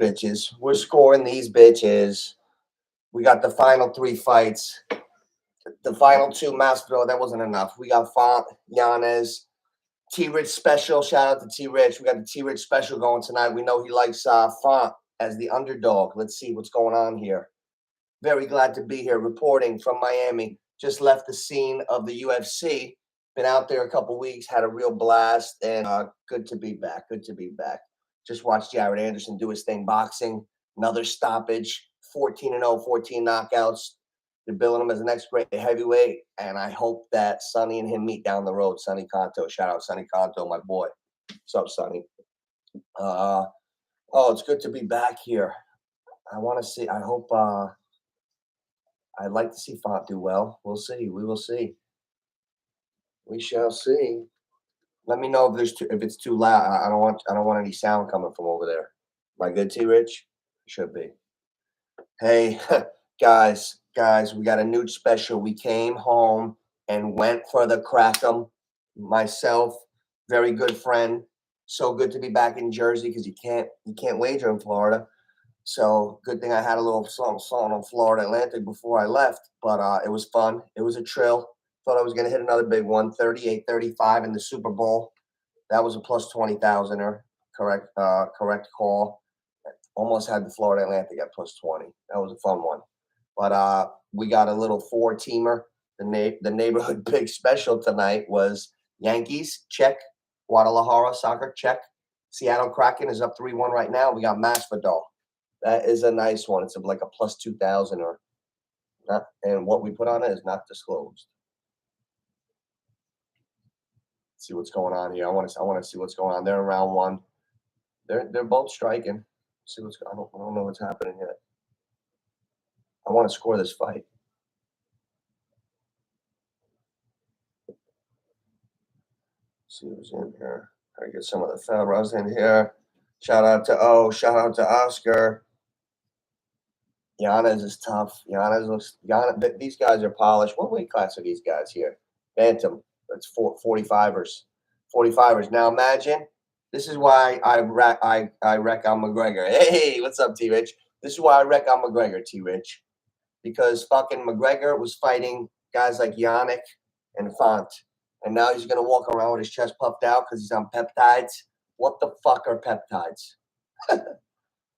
bitches. We're scoring these bitches. We got the final 3 fights. The final 2 Masvidal, that wasn't enough. We got Font, Yanez, T-Rich special. Shout out to T-Rich. We got the T-Rich special going tonight. We know he likes Font as the underdog. Let's see what's going on here. Very glad to be here reporting from Miami. Just left the scene of the UFC. Been out there a couple weeks, had a real blast, and good to be back. Good to be back. Just watched Jared Anderson do his thing boxing. Another stoppage, 14-0, 14 knockouts. They're billing him as the next great heavyweight, and I hope that Sonny and him meet down the road. Sonny Conto, shout out Sonny Conto, my boy. What's up, Sonny? Oh, it's good to be back here. I want to see. I hope. I'd like to see Font do well. We'll see. We will see. We shall see. Let me know if it's too loud. I don't want any sound coming from over there. Am I good, T-Rich? Should be. Hey, guys, we got a NOOCH special. We came home and went for the crack'em. Myself, very good friend. So good to be back in Jersey because you can't wager in Florida. So good thing I had a little something on Florida Atlantic before I left. But it was fun. It was a trill. Thought I was going to hit another big one, 38-35 in the Super Bowl. That was a plus 20,000er. Correct call. Almost had the Florida Atlantic at plus 20. That was a fun one. But we got a little 4-teamer. The neighborhood big special tonight was Yankees, check. Guadalajara, soccer, check. Seattle Kraken is up 3-1 right now. We got Masvidal. That is a nice one. It's like a plus 2,000 or not. And what we put on it is not disclosed. Let's see what's going on here. I want to see what's going on. They're in round 1. They're both striking. See what's going on. I don't know what's happening yet. I want to score this fight. See who's in here. Gotta get some of the fellas in here. Shout out to Oscar. Yanez is tough. These guys are polished. What weight class are these guys here? Bantam. That's 45ers. 45ers. Now imagine. This is why I wreck on McGregor. Hey, what's up, T-Rich? This is why I wreck on McGregor, T-Rich. Because fucking McGregor was fighting guys like Yannick and Font. And now he's going to walk around with his chest puffed out because he's on peptides. What the fuck are peptides?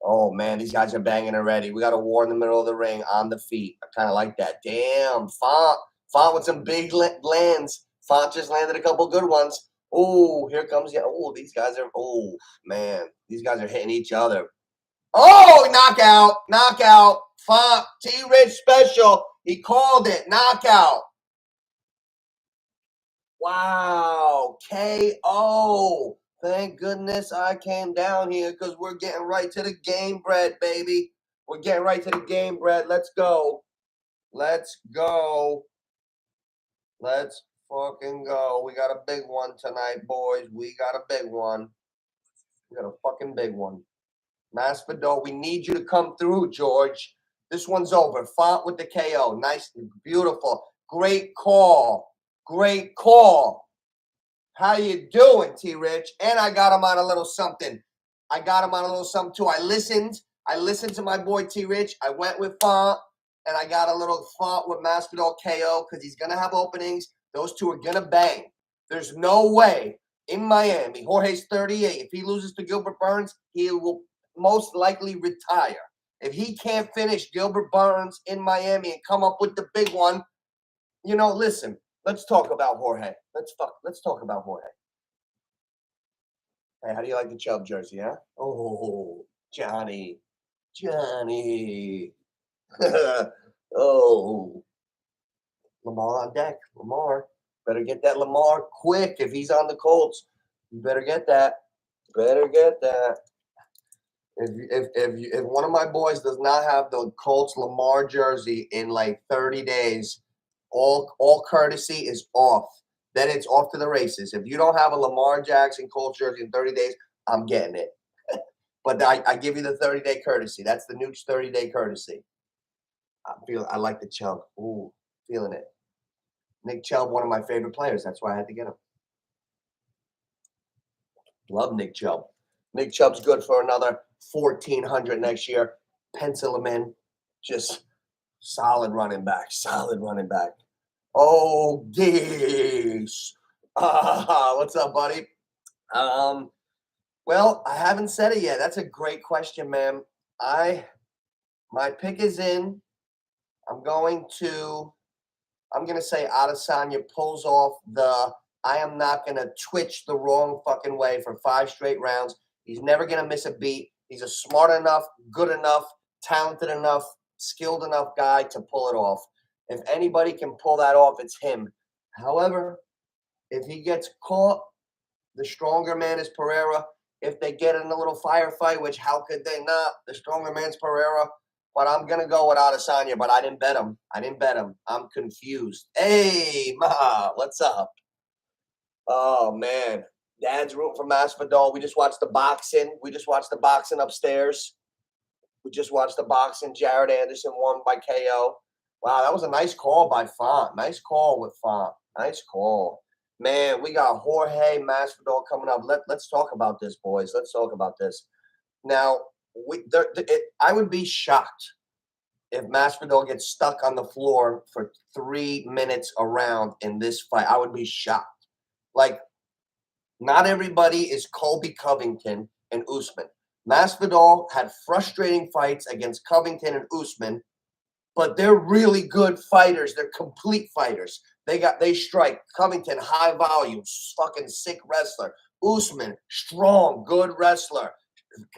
Oh, man, these guys are banging already. We got a war in the middle of the ring on the feet. I kind of like that. Damn, Font with some big lands. Font just landed a couple good ones. Oh, here comes, these guys are, man, these guys are hitting each other. Oh, knockout. Font, T-Rich special. He called it, knockout. Wow, KO. Thank goodness I came down here because we're getting right to the GAMEBRED, baby. We're getting right to the GAMEBRED. Let's go. Let's fucking go. We got a big one tonight, boys. We got a big one. We got a fucking big one. Masvidal, we need you to come through, George. This one's over. Font with the KO. Nice, beautiful. Great call. Great call. How you doing, T-Rich? And I got him on a little something. Too. I listened to my boy T-Rich. I went with Font, and I got a little Font with Masvidal KO because he's going to have openings. Those two are going to bang. There's no way in Miami. Jorge's 38. If he loses to Gilbert Burns, he will most likely retire. If he can't finish Gilbert Burns in Miami and come up with the big one, listen. Let's talk about Jorge. Let's talk about Jorge. Hey, how do you like the Chubb jersey, huh? Oh, Johnny. Oh. Lamar on deck. Lamar. Better get that Lamar quick. If he's on the Colts, you better get that. If one of my boys does not have the Colts Lamar jersey in like 30 days, all courtesy is off. Then it's off to the races. If you don't have a Lamar Jackson Colts jersey in 30 days, I'm getting it. But I give you the 30-day courtesy. That's the NOOCH 30-day courtesy. I like the Chubb. Ooh, feeling it. Nick Chubb, one of my favorite players. That's why I had to get him. Love Nick Chubb. Nick Chubb's good for another 1,400 next year. Pencil him in. Just solid running back. Solid running back. Oh, geez. What's up, buddy? Well, I haven't said it yet. That's a great question, man. My pick is in. I'm going to say Adesanya pulls off the I am not going to twitch the wrong fucking way for 5 straight rounds. He's never going to miss a beat. He's a smart enough, good enough, talented enough, skilled enough guy to pull it off. If anybody can pull that off, it's him. However, if he gets caught, the stronger man is Pereira. If they get in a little firefight, which how could they not? The stronger man's Pereira. But I'm going to go with Adesanya, but I didn't bet him. I'm confused. Hey, Ma, what's up? Oh, man. Dad's rooting for Masvidal. We just watched the boxing. Upstairs. We just watched the boxing. Jared Anderson won by KO. Wow, that was a nice call by Font. Nice call with Font. Nice call. Man, we got Jorge Masvidal coming up. Let's talk about this, boys. Let's talk about this. Now, I would be shocked if Masvidal gets stuck on the floor for 3 minutes a round in this fight. I would be shocked. Like, not everybody is Colby Covington and Usman. Masvidal had frustrating fights against Covington and Usman, but they're really good fighters. They're complete fighters. They strike. Covington, high volume, fucking sick wrestler. Usman, strong, good wrestler.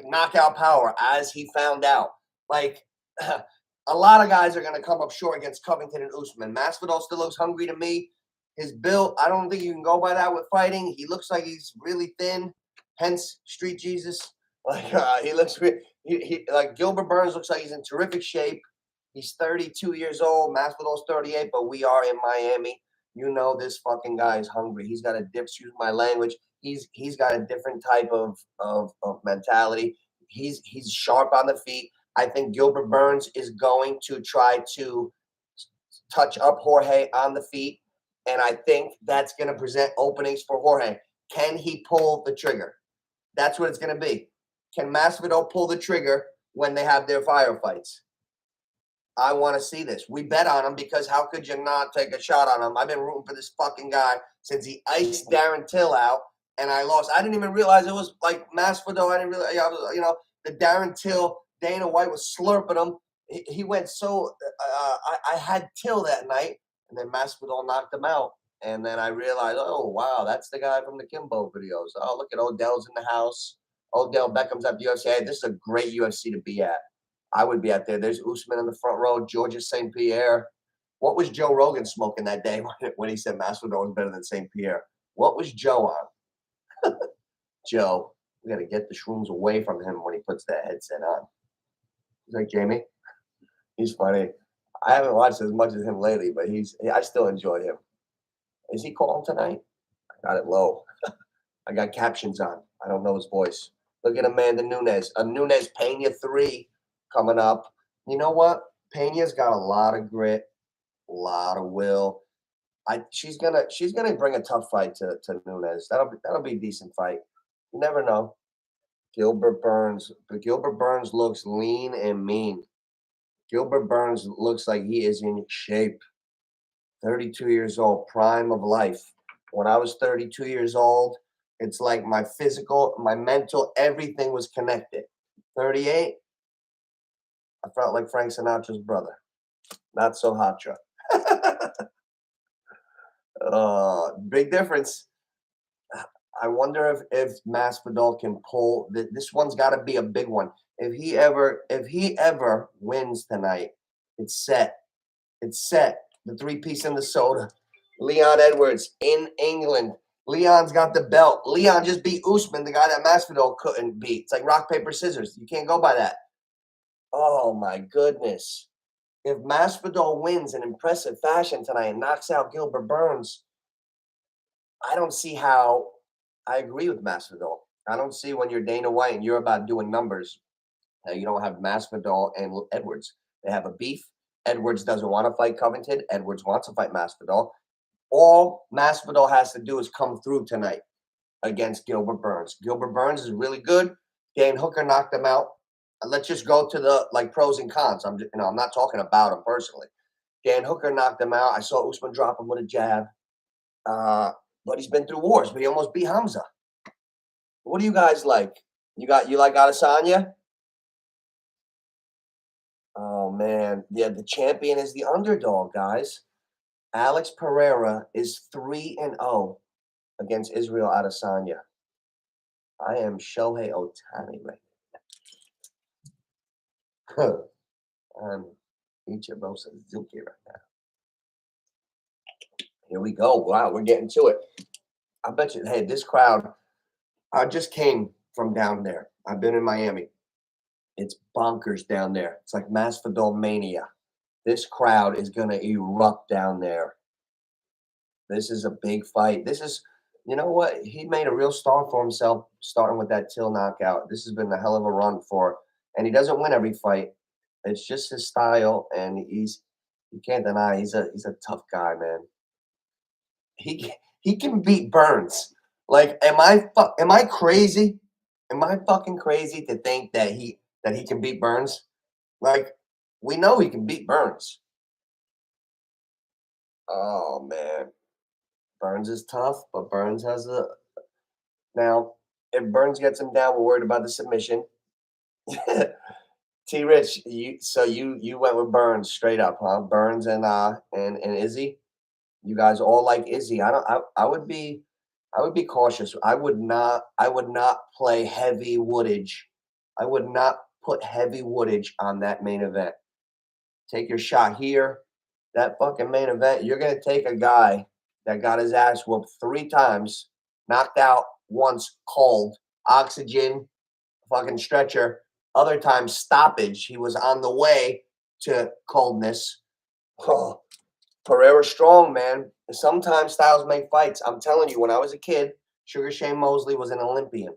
Knockout power, as he found out. Like, a lot of guys are going to come up short against Covington and Usman. Masvidal still looks hungry to me. His build, I don't think you can go by that with fighting. He looks like he's really thin, hence Street Jesus. Like, he looks like Gilbert Burns looks like he's in terrific shape. He's 32 years old. Masvidal's 38, but we are in Miami. You know this fucking guy is hungry. He's got a excuse my language. He's got a different type of mentality. He's sharp on the feet. I think Gilbert Burns is going to try to touch up Jorge on the feet, and I think that's going to present openings for Jorge. Can he pull the trigger? That's what it's going to be. Can Masvidal pull the trigger when they have their firefights? I want to see this. We bet on him because how could you not take a shot on him? I've been rooting for this fucking guy since he iced Darren Till out, and I lost. I didn't even realize it was like Masvidal. I didn't realize, the Darren Till, Dana White was slurping him. He went so, I had Till that night, and then Masvidal knocked him out. And then I realized, oh, wow, that's the guy from the Kimbo videos. Oh, look at Odell's in the house. Odell Beckham's at the UFC. Hey, this is a great UFC to be at. I would be out there. There's Usman in the front row, Georgia St. Pierre. What was Joe Rogan smoking that day when he said Masvidal was better than St. Pierre? What was Joe on? Joe, we got to get the shrooms away from him when he puts that headset on. He's like, Jamie, he's funny. I haven't watched as much as him lately, but I still enjoy him. Is he calling tonight? I got it low. I got captions on. I don't know his voice. Look at Amanda Nunes. Nunes Pena 3 coming up. You know what? Pena's got a lot of grit, a lot of will. She's gonna bring a tough fight to Nunes. That'll be a decent fight. You never know. Gilbert Burns looks lean and mean. Gilbert Burns looks like he is in shape. 32 years old, prime of life. When I was 32 years old, it's like my physical, my mental, everything was connected. 38, I felt like Frank Sinatra's brother. Not so hot, truck. Big difference. I wonder if Masvidal can pull. This one's got to be a big one. If he ever wins tonight, it's set. It's set. The 3-piece in the soda. Leon Edwards in England. Leon's got the belt. Leon just beat Usman, the guy that Masvidal couldn't beat. It's like rock, paper, scissors. You can't go by that. Oh, my goodness. If Masvidal wins in impressive fashion tonight and knocks out Gilbert Burns, I don't see how. I agree with Masvidal. I don't see when you're Dana White and you're about doing numbers that you don't have Masvidal and Edwards. They have a beef. Edwards doesn't want to fight Covington. Edwards wants to fight Masvidal. All Masvidal has to do is come through tonight against Gilbert Burns. Gilbert Burns is really good. Dan Hooker knocked him out. Let's just go to the pros and cons. I'm not talking about him personally. Dan Hooker knocked him out. I saw Usman drop him with a jab. But he's been through wars, but he almost beat Hamza. What do you guys like? You like Adesanya? Oh man, yeah, the champion is the underdog, guys. Alex Pereira is 3-0 against Israel Adesanya. I am Shohei Ohtani right now. I'm Ichiro Suzuki right now. Here we go. Wow, we're getting to it. I bet you, hey, this crowd, I just came from down there. I've been in Miami. It's bonkers down there. It's like Masvidal mania. This crowd is going to erupt down there. This is a big fight. This is, you know what? He made a real star for himself starting with that Till knockout. This has been a hell of a run for, and he doesn't win every fight. It's just his style, and you can't deny he's a tough guy, man. He can beat Burns. Like, am I crazy? Am I fucking crazy to think that he can beat Burns? Like, we know he can beat Burns. Oh man, Burns is tough, but Burns has a now. If Burns gets him down, we're worried about the submission. T. Rich, you went with Burns straight up, huh? Burns and Izzy. You guys all like Izzy. I would be cautious. I would not play heavy woodage. I would not put heavy woodage on that main event. Take your shot here. That fucking main event, you're gonna take a guy that got his ass whooped 3 times, knocked out once, cold, oxygen, fucking stretcher. Other times stoppage. He was on the way to coldness. Oh, Pereira strong, man. Sometimes styles make fights. I'm telling you, when I was a kid, Sugar Shane Mosley was an Olympian.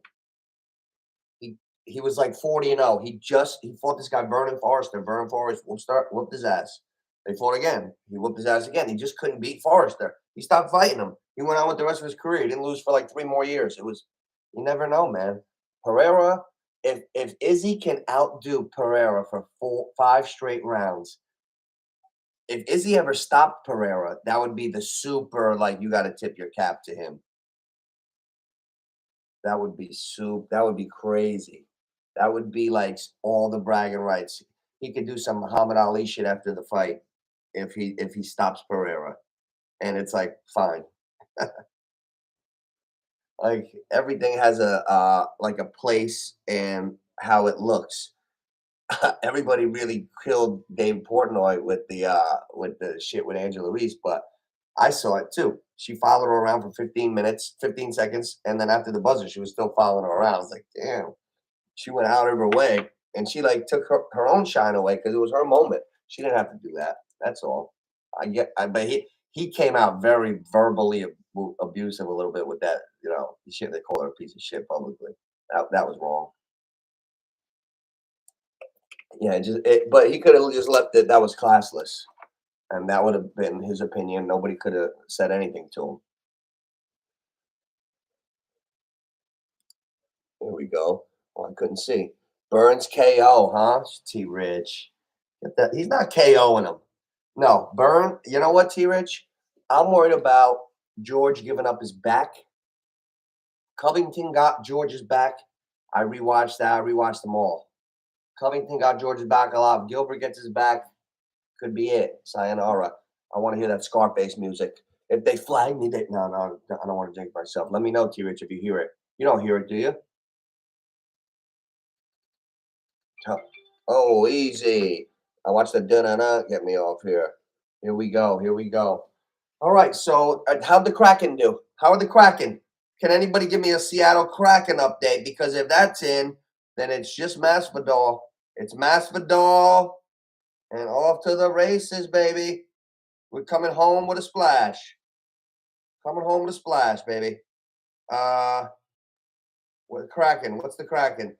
He was like 40-0. He fought this guy, Vernon Forrester. Vernon Forrester whooped his ass. They fought again. He whooped his ass again. He just couldn't beat Forrester. He stopped fighting him. He went on with the rest of his career. He didn't lose for like 3 more years. You never know, man. Pereira, if Izzy can outdo Pereira for 5 straight rounds, if Izzy ever stopped Pereira, that would be the super, like, you got to tip your cap to him. That would be that would be crazy. That would be like all the bragging rights. He could do some Muhammad Ali shit after the fight if he stops Pereira. And it's like, fine. Like, everything has a place and how it looks. Everybody really killed Dave Portnoy with the shit with Angela Reese, but I saw it too. She followed her around for 15 seconds, and then after the buzzer, she was still following her around. I was like, damn. She went out of her way, and she took her own shine away because it was her moment. She didn't have to do that. That's all. But he came out very verbally abusive a little bit with that. Shit, they call her a piece of shit publicly. That was wrong. Yeah, but he could have just left it. That was classless, and that would have been his opinion. Nobody could have said anything to him. Here we go. Oh, I couldn't see. Burns KO, huh? T. Rich. He's not KOing him. No, you know what, T. Rich? I'm worried about George giving up his back. Covington got George's back. I rewatched that. I rewatched them all. Covington got George's back a lot. If Gilbert gets his back, could be it. Sayonara. I want to hear that Scarface music. If they flag me, no, I don't want to drink myself. Let me know, T. Rich, if you hear it. You don't hear it, do you? Oh, easy. I watched the da-na-na get me off here. Here we go. Here we go. All right. So how'd the Kraken do? How are the Kraken? Can anybody give me a Seattle Kraken update? Because if that's in, then it's just Masvidal. It's Masvidal and off to the races, baby. We're coming home with a splash. Coming home with a splash, baby. What Kraken? What's the Kraken?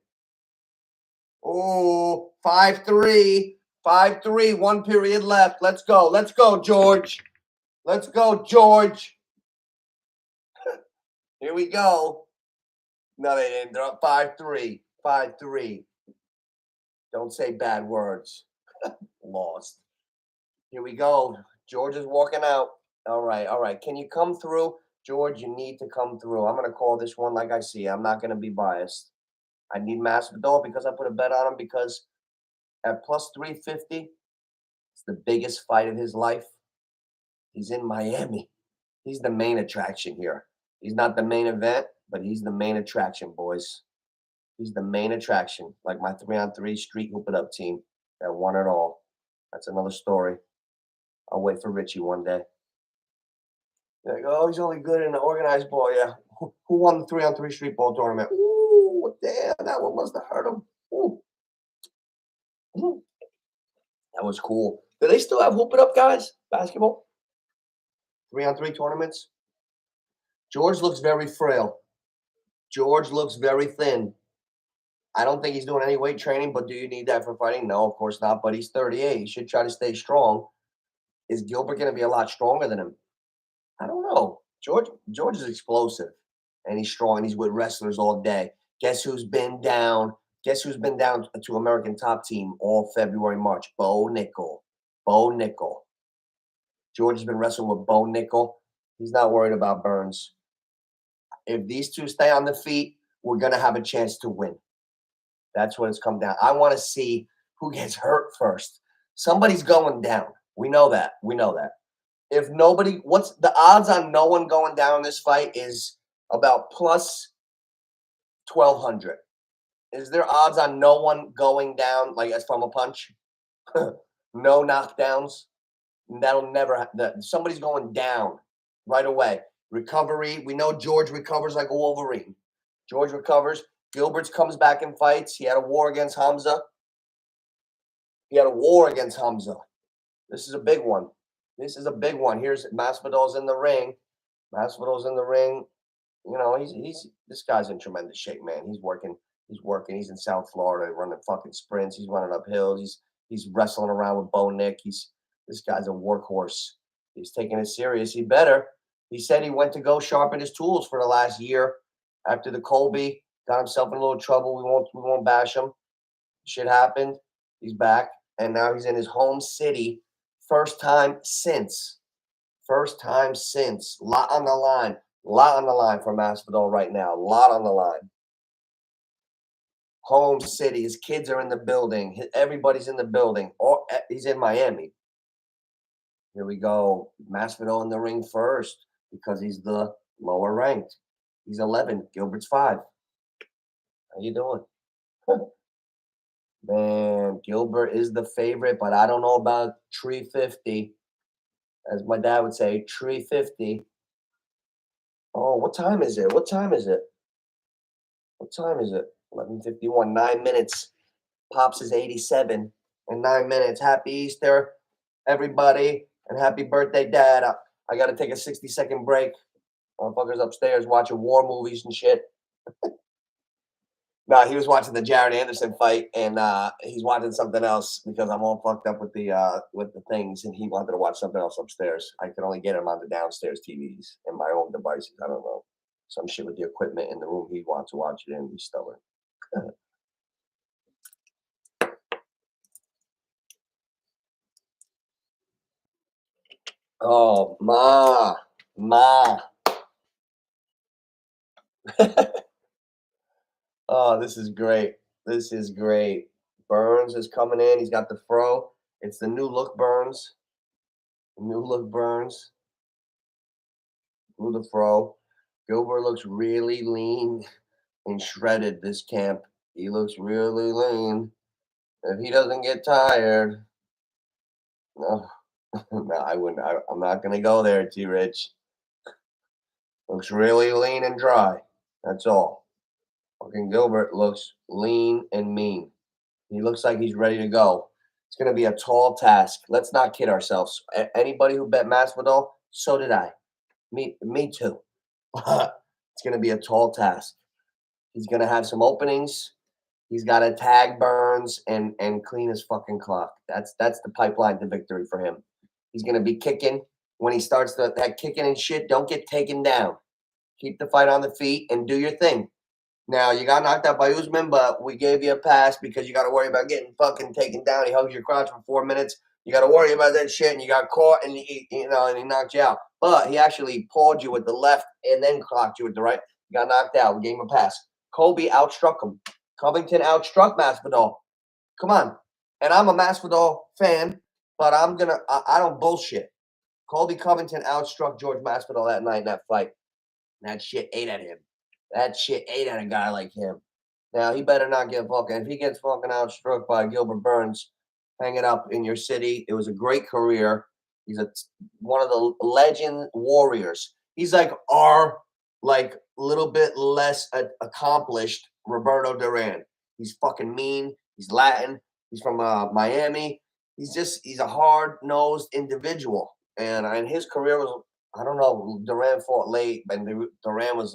Oh, 5-3. 5-3. 1 period left. Let's go. Let's go, George. Let's go, George. Here we go. No, they didn't. They're up 5-3. 5-3. Don't say bad words. Lost. Here we go. George is walking out. All right, all right. Can you come through? George, you need to come through. I'm going to call this one like I see. I'm not going to be biased. I need Masvidal because I put a bet on him because at plus 350, it's the biggest fight of his life. He's in Miami. He's the main attraction here. He's not the main event, but he's the main attraction, boys. He's the main attraction, like my 3-on-3 street hoop it up team that won it all. That's another story. I'll wait for Richie one day. Like, oh, he's only good in the organized ball. Yeah. Who won the 3-on-3 street ball tournament? Ooh, damn, that one must have hurt him. Ooh. Ooh. That was cool. Do they still have hoop it up, guys? Basketball? 3-on-3 tournaments? George looks very frail. George looks very thin. I don't think he's doing any weight training, but do you need that for fighting? No, of course not. But he's 38. He should try to stay strong. Is Gilbert going to be a lot stronger than him? I don't know. George is explosive, and he's strong, and he's with wrestlers all day. Guess who's been down? Guess who's been down to American Top Team all February, March? Bo Nickel. Bo Nickel. George has been wrestling with Bo Nickel. He's not worried about Burns. If these two stay on the feet, we're going to have a chance to win. That's what it's come down. I want to see who gets hurt first. Somebody's going down. We know that. We know that. If nobody, what's the odds on no one going down in this fight is about plus 1,200. Is there odds on no one going down, like as from a punch? No knockdowns? That'll never happen. Somebody's going down right away. Recovery. We know George recovers like a Wolverine. George recovers. Gilbert's comes back and fights. He had a war against Hamza. This is a big one. This is a big one. Here's Masvidal's in the ring. Masvidal's in the ring. You know, he's this guy's in tremendous shape, man. He's working. He's in South Florida running fucking sprints. He's running up hills. He's wrestling around with Bo Nick. This guy's a workhorse. He's taking it serious. He better. He said he went to go sharpen his tools for the last year after the Colby. Got himself in a little trouble. We won't bash him. Shit happened. He's back. And now he's in his home city. First time since. Lot on the line. For Masvidal right now. Lot on the line. Home city. His kids are in the building. Everybody's in the building. He's in Miami. Here we go. Masvidal in the ring first because he's the lower ranked. He's 11. Gilbert's 5. How you doing? Man, Gilbert is the favorite, but I don't know about 350. As my dad would say, 350. Oh, what time is it? 11:51. 9 minutes. Pops is 87 in 9 minutes. Happy Easter, everybody, and happy birthday, Dad. I got to take a 60-second break. Motherfuckers upstairs watching war movies and shit. No, he was watching the Jared Anderson fight, and he's watching something else because I'm all fucked up with the things, and he wanted to watch something else upstairs. I could only get him on the downstairs TVs and my own devices. I don't know, some shit with the equipment in the room he wants to watch it in. He's stubborn. Oh, ma. Oh, this is great. Burns is coming in. He's got the fro. It's the new look Burns. Grew the fro. Gilbert looks really lean and shredded this camp. He looks really lean. If he doesn't get tired, no, no, I wouldn't. I'm not going to go there, T-Rich. Looks really lean and dry. That's all. Fucking Gilbert looks lean and mean. He looks like he's ready to go. It's going to be a tall task. Let's not kid ourselves. Anybody who bet Masvidal, so did I. Me too. It's going to be a tall task. He's going to have some openings. He's got to tag Burns and clean his fucking clock. That's the pipeline to victory for him. He's going to be kicking. When he starts that kicking and shit, don't get taken down. Keep the fight on the feet and do your thing. Now, you got knocked out by Usman, but we gave you a pass because you got to worry about getting fucking taken down. He hugs your crotch for 4 minutes. You got to worry about that shit, and you got caught, and and he knocked you out. But he actually pawed you with the left and then clocked you with the right. You got knocked out. We gave him a pass. Colby outstruck him. Covington outstruck Masvidal. Come on. And I'm a Masvidal fan, but I don't bullshit. Colby Covington outstruck George Masvidal that night in that fight. That shit ate at him. That shit ate at a guy like him. Now he better not get fucking. If he gets fucking outstruck by Gilbert Burns, hang it up in your city. It was a great career. He's one of the legend warriors. He's like our little bit less accomplished Roberto Duran. He's fucking mean. He's Latin. He's from Miami. He's a hard nosed individual, and his career was, I don't know. Duran fought late, and Duran was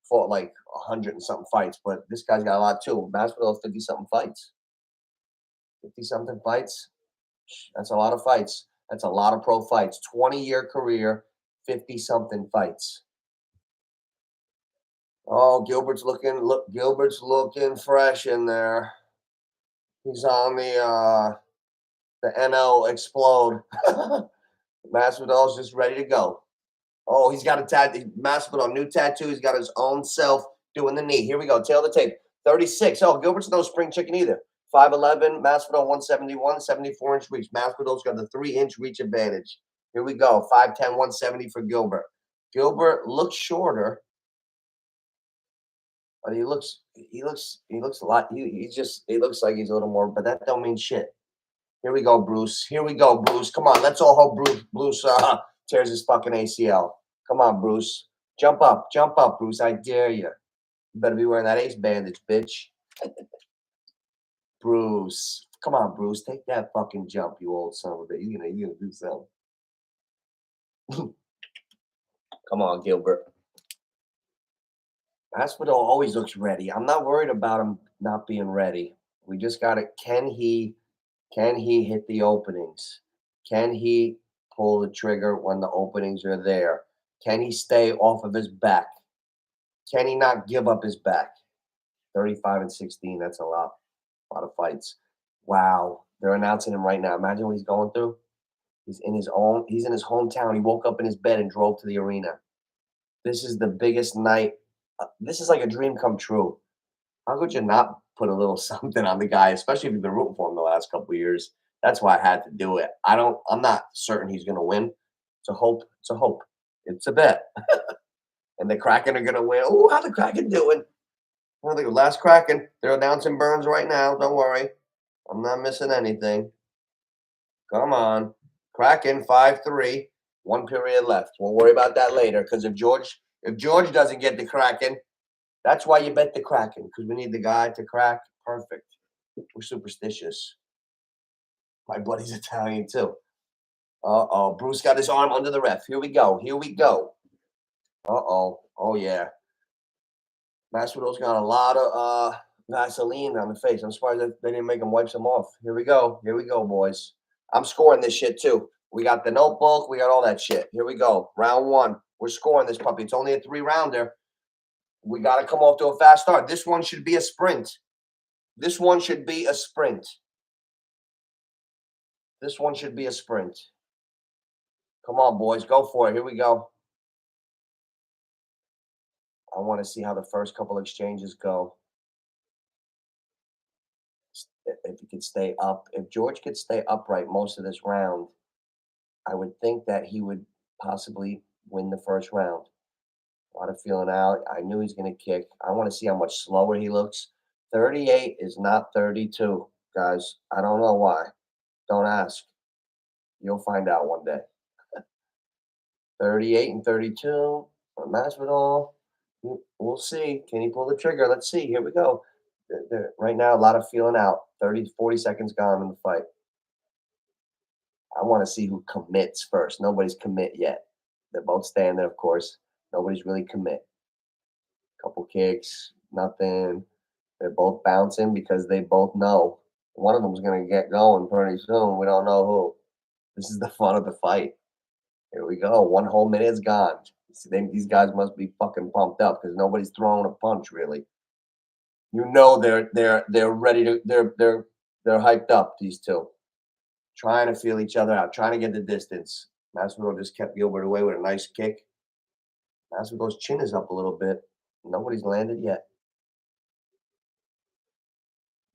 fought 100 and something fights, but this guy's got a lot too. Masvidal 50 something fights. 50 something fights. That's a lot of fights. That's a lot of pro fights. 20-year career, 50 something fights. Oh, Gilbert's looking fresh in there. He's on the NL explode. Masvidal's just ready to go. Oh, he's got a tattoo. Masvidal, new tattoo. He's got his own self doing the knee. Here we go. Tail of the tape. 36. Oh, Gilbert's no spring chicken either. 5'11", Masvidal 171, 74-inch reach. Masvidal's got the 3-inch reach advantage. Here we go. 5'10", 170 for Gilbert. Gilbert looks shorter, but he looks a lot. He looks like he's a little more, but that don't mean shit. Here we go, Bruce. Here we go, Bruce. Come on, let's all hope Bruce tears his fucking ACL. Come on, Bruce. Jump up, Bruce. I dare you. You better be wearing that ace bandage, bitch. Bruce. Come on, Bruce. Take that fucking jump, you old son of a bitch. You're gonna do something. Come on, Gilbert. Masvidal always looks ready. I'm not worried about him not being ready. We just got to, can he hit the openings? Can he pull the trigger when the openings are there? Can he stay off of his back? Can he not give up his back? 35-16, that's a lot of fights. Wow, they're announcing him right now. Imagine what he's going through. He's in his hometown. He woke up in his bed and drove to the arena. This is the biggest night. This is like a dream come true. How could you not put a little something on the guy, especially if you've been rooting for him the last couple of years? That's why I had to do it. I'm not certain he's going to win. It's a hope. It's a hope. It's a bet. And the Kraken are going to win. Oh, how the Kraken doing? Well, the last Kraken. They're announcing Burns right now. Don't worry. I'm not missing anything. Come on. Kraken 5-3. 1 period left. We'll worry about that later, because if George doesn't get the Kraken, that's why you bet the Kraken, because we need the guy to crack. Perfect. We're superstitious. My buddy's Italian too. Uh-oh. Bruce got his arm under the ref. Here we go. Here we go. Uh-oh. Oh, yeah. Masvidal's got a lot of Vaseline on the face. I'm surprised that they didn't make him wipe some off. Here we go. Here we go, boys. I'm scoring this shit too. We got the notebook. We got all that shit. Here we go. Round 1. We're scoring this puppy. It's only a 3-rounder. We got to come off to a fast start. This one should be a sprint. This one should be a sprint. This one should be a sprint. Come on, boys. Go for it. Here we go. I want to see how the first couple exchanges go. If he could stay up. If George could stay upright most of this round, I would think that he would possibly win the first round. A lot of feeling out. I knew he's going to kick. I want to see how much slower he looks. 38 is not 32, guys. I don't know why. Don't ask. You'll find out one day. 38 and 32. Masvidal. We'll see. Can he pull the trigger? Let's see. Here we go. Right now, a lot of feeling out. 40 seconds gone in the fight. I want to see who commits first. Nobody's commit yet. They're both staying there, of course. Nobody's really commit. Couple kicks, nothing. They're both bouncing because they both know one of them's going to get going pretty soon. We don't know who. This is the fun of the fight. Here we go. 1 whole minute's gone. These guys must be fucking pumped up because nobody's throwing a punch, really. You know they're ready to they're hyped up, these two. Trying to feel each other out, trying to get the distance. Masvidal just kept Gilbert away with a nice kick. Masvidal's chin is up a little bit. Nobody's landed yet.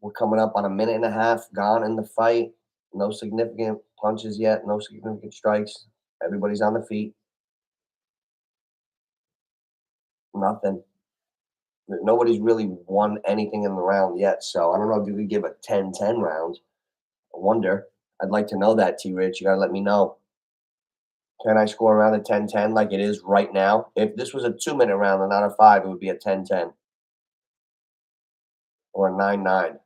We're coming up on a minute and a half gone in the fight. No significant punches yet, no significant strikes. Everybody's on the feet. Nothing. Nobody's really won anything in the round yet. So I don't know. Do we give a 10-10 round? I wonder. I'd like to know that, T-Rich. You got to let me know. Can I score around a 10-10 like it is right now? If this was a 2-minute round and not a 5, it would be a 10-10 or a 9-9.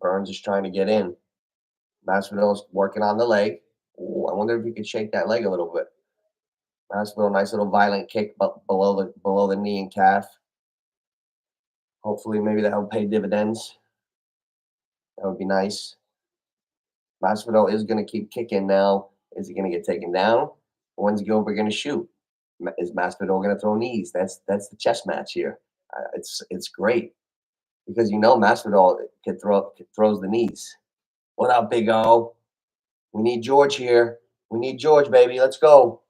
Burns is trying to get in. Masvidal's working on the leg. Ooh, I wonder if he could shake that leg a little bit. Masvidal, nice little violent kick below the knee and calf. Hopefully, maybe that'll pay dividends. That would be nice. Masvidal is going to keep kicking now. Is he going to get taken down? When's Gilbert going to shoot? Is Masvidal going to throw knees? That's the chess match here. It's great because Masvidal throws the knees. What up, Big O? We need George here. We need George, baby. Let's go.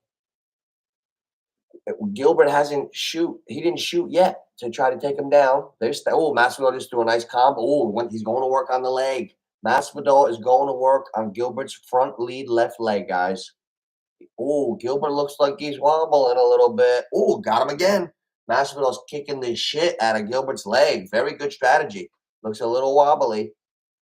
Gilbert he didn't shoot yet to try to take him down. Masvidal just threw a nice combo. He's going to work on the leg. Masvidal is going to work on Gilbert's front lead left leg, guys. Gilbert looks like he's wobbling a little bit. Got him again. Masvidal's kicking the shit out of Gilbert's leg. Very good strategy. Looks a little wobbly.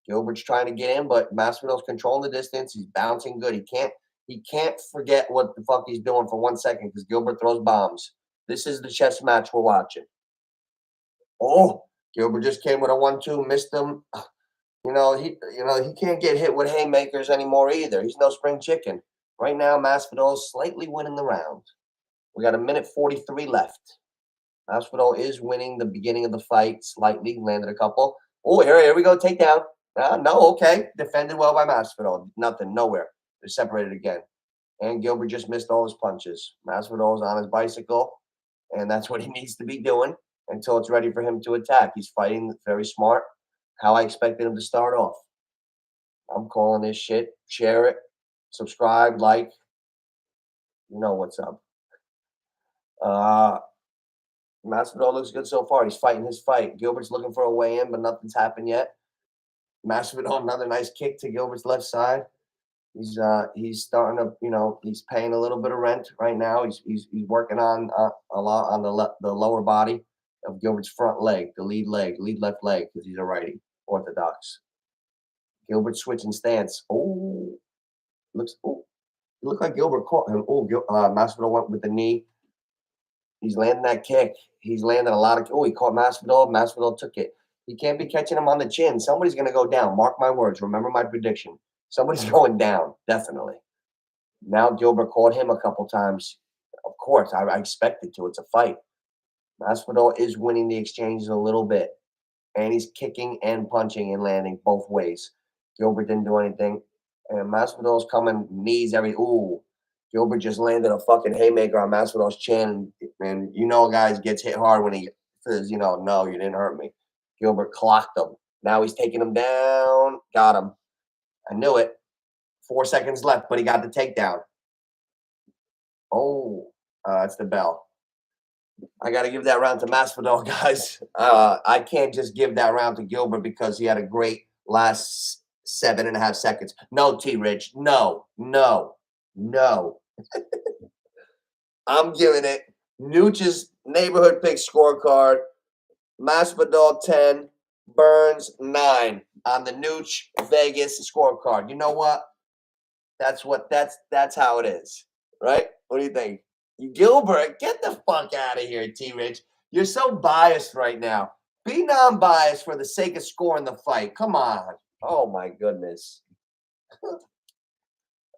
Gilbert's trying to get in, but Masvidal's controlling the distance. He's bouncing good. He can't forget what the fuck he's doing for 1 second because Gilbert throws bombs. This is the chess match we're watching. Gilbert just came with a 1-2, missed him. He can't get hit with haymakers anymore either. He's no spring chicken. Right now, Masvidal is slightly winning the round. We got a minute 43 left. Masvidal is winning the beginning of the fight slightly. Landed a couple. Here we go. Takedown. No, okay. Defended well by Masvidal. Nothing, nowhere. They're separated again. And Gilbert just missed all his punches. Masvidal's on his bicycle, and that's what he needs to be doing until it's ready for him to attack. He's fighting very smart. How I expected him to start off. I'm calling this shit. Share it. Subscribe, like. You know what's up. Masvidal looks good so far. He's fighting his fight. Gilbert's looking for a way in, but nothing's happened yet. Masvidal, another nice kick to Gilbert's left side. He's starting to, he's paying a little bit of rent right now. He's working on a lot on the lower body of Gilbert's front leg, the lead left leg, because he's a righty, orthodox. Gilbert switching stance. It looked like Gilbert caught him. Masvidal went with the knee. He's landing that kick. He's landing a lot of. He caught Masvidal. Masvidal took it. He can't be catching him on the chin. Somebody's going to go down. Mark my words. Remember my prediction. Somebody's going down, definitely. Now Gilbert caught him a couple times. Of course, I expected to. It's a fight. Masvidal is winning the exchanges a little bit. And he's kicking and punching and landing both ways. Gilbert didn't do anything. And Masvidal's coming, knees, Gilbert just landed a fucking haymaker on Masvidal's chin. And guys gets hit hard when he says, no, you didn't hurt me. Gilbert clocked him. Now he's taking him down. Got him. I knew it. 4 seconds left, but he got the takedown. That's the bell. I got to give that round to Masvidal, guys. I can't just give that round to Gilbert because he had a great last 7.5 seconds. No, T-Rich. No. I'm giving it NOOCH's neighborhood pick scorecard. Masvidal 10, Burns 9 on the NOOCH Vegas scorecard. You know what? That's how it is, right? What do you think? Gilbert, get the fuck out of here, T-Rich. You're so biased right now. Be non-biased for the sake of scoring the fight. Come on. Oh, my goodness.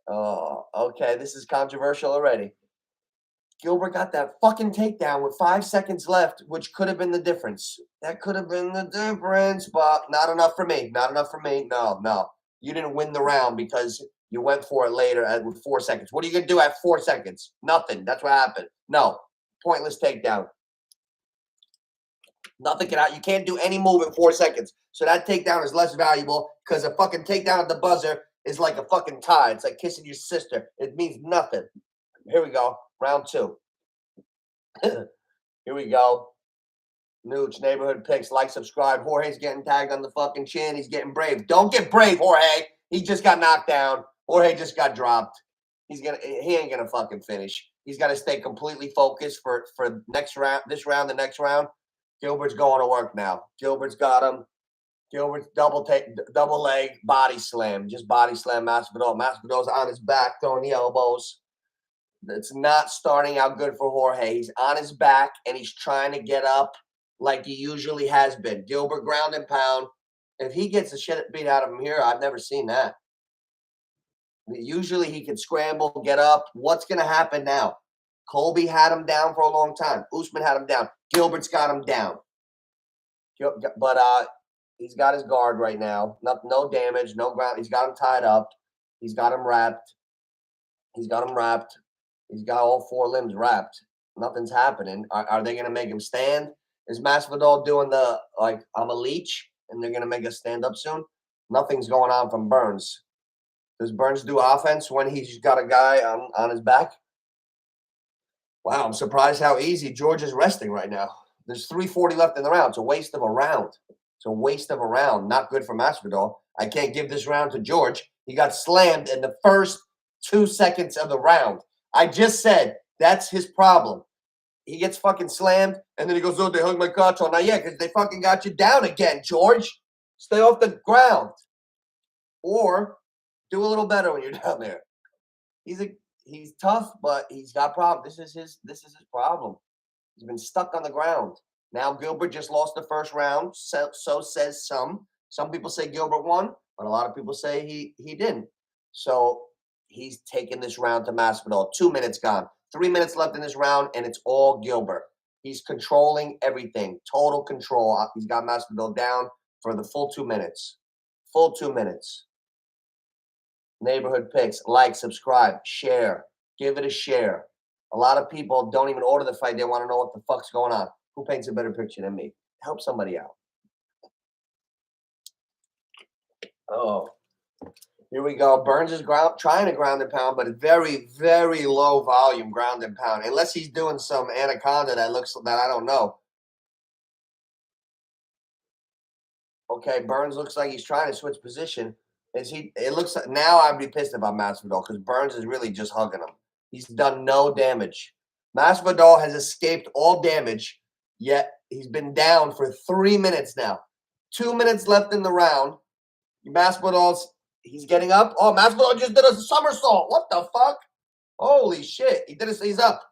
Okay. This is controversial already. Gilbert got that fucking takedown with 5 seconds left, which could have been the difference. That could have been the difference, but not enough for me. Not enough for me. No. You didn't win the round because you went for it later with 4 seconds. What are you going to do at 4 seconds? Nothing. That's what happened. No. Pointless takedown. Nothing can out. You can't do any move in 4 seconds. So that takedown is less valuable because a fucking takedown at the buzzer is like a fucking tie. It's like kissing your sister. It means nothing. Here we go. Round 2. Here we go. Nooch, neighborhood picks. Like, subscribe. Jorge's getting tagged on the fucking chin. He's getting brave. Don't get brave, Jorge. He just got knocked down. Jorge just got dropped. He ain't gonna fucking finish. He's got to stay completely focused for next round, this round, the next round. Gilbert's going to work now. Gilbert's got him. Gilbert's double leg body slam. Just body slam Masvidal. Masvidal's on his back throwing the elbows. It's not starting out good for Jorge. He's on his back and he's trying to get up like he usually has been. Gilbert ground and pound. If he gets the shit beat out of him here, I've never seen that. Usually he can scramble, get up. What's going to happen now? Colby had him down for a long time. Usman had him down. Gilbert's got him down. But he's got his guard right now. No damage, no ground. He's got him tied up. He's got him wrapped. He's got all 4 limbs wrapped. Nothing's happening. Are they going to make him stand? Is Masvidal doing the, like, I'm a leech, and they're going to make us stand up soon? Nothing's going on from Burns. Does Burns do offense when he's got a guy on his back? Wow, I'm surprised how easy George is resting right now. There's 3:40 left in the round. It's a waste of a round. It's a waste of a round. Not good for Masvidal. I can't give this round to George. He got slammed in the first 2 seconds of the round. I just said that's his problem. He gets fucking slammed, and then he goes, oh, they hung my crotch on. Now, yeah, because they fucking got you down again, George. Stay off the ground. Or do a little better when you're down there. He's tough, but he's got problems. This is his problem. He's been stuck on the ground. Now Gilbert just lost the first round. So says some. Some people say Gilbert won, but a lot of people say he didn't. So he's taking this round to Masvidal. 2 minutes gone. 3 minutes left in this round, and it's all Gilbert. He's controlling everything. Total control. He's got Masvidal down for the full 2 minutes. Full 2 minutes. Neighborhood picks. Like, subscribe, share. Give it a share. A lot of people don't even order the fight. They want to know what the fuck's going on. Who paints a better picture than me? Help somebody out. Oh, here we go. Burns is trying to ground and pound, but very, very low volume ground and pound. Unless he's doing some anaconda that I don't know. Okay, Burns looks like he's trying to switch position. It looks like now I'd be pissed about Masvidal because Burns is really just hugging him. He's done no damage. Masvidal has escaped all damage, yet he's been down for 3 minutes now. 2 minutes left in the round. He's getting up. Oh, Masvidal just did a somersault. What the fuck? Holy shit. He's up.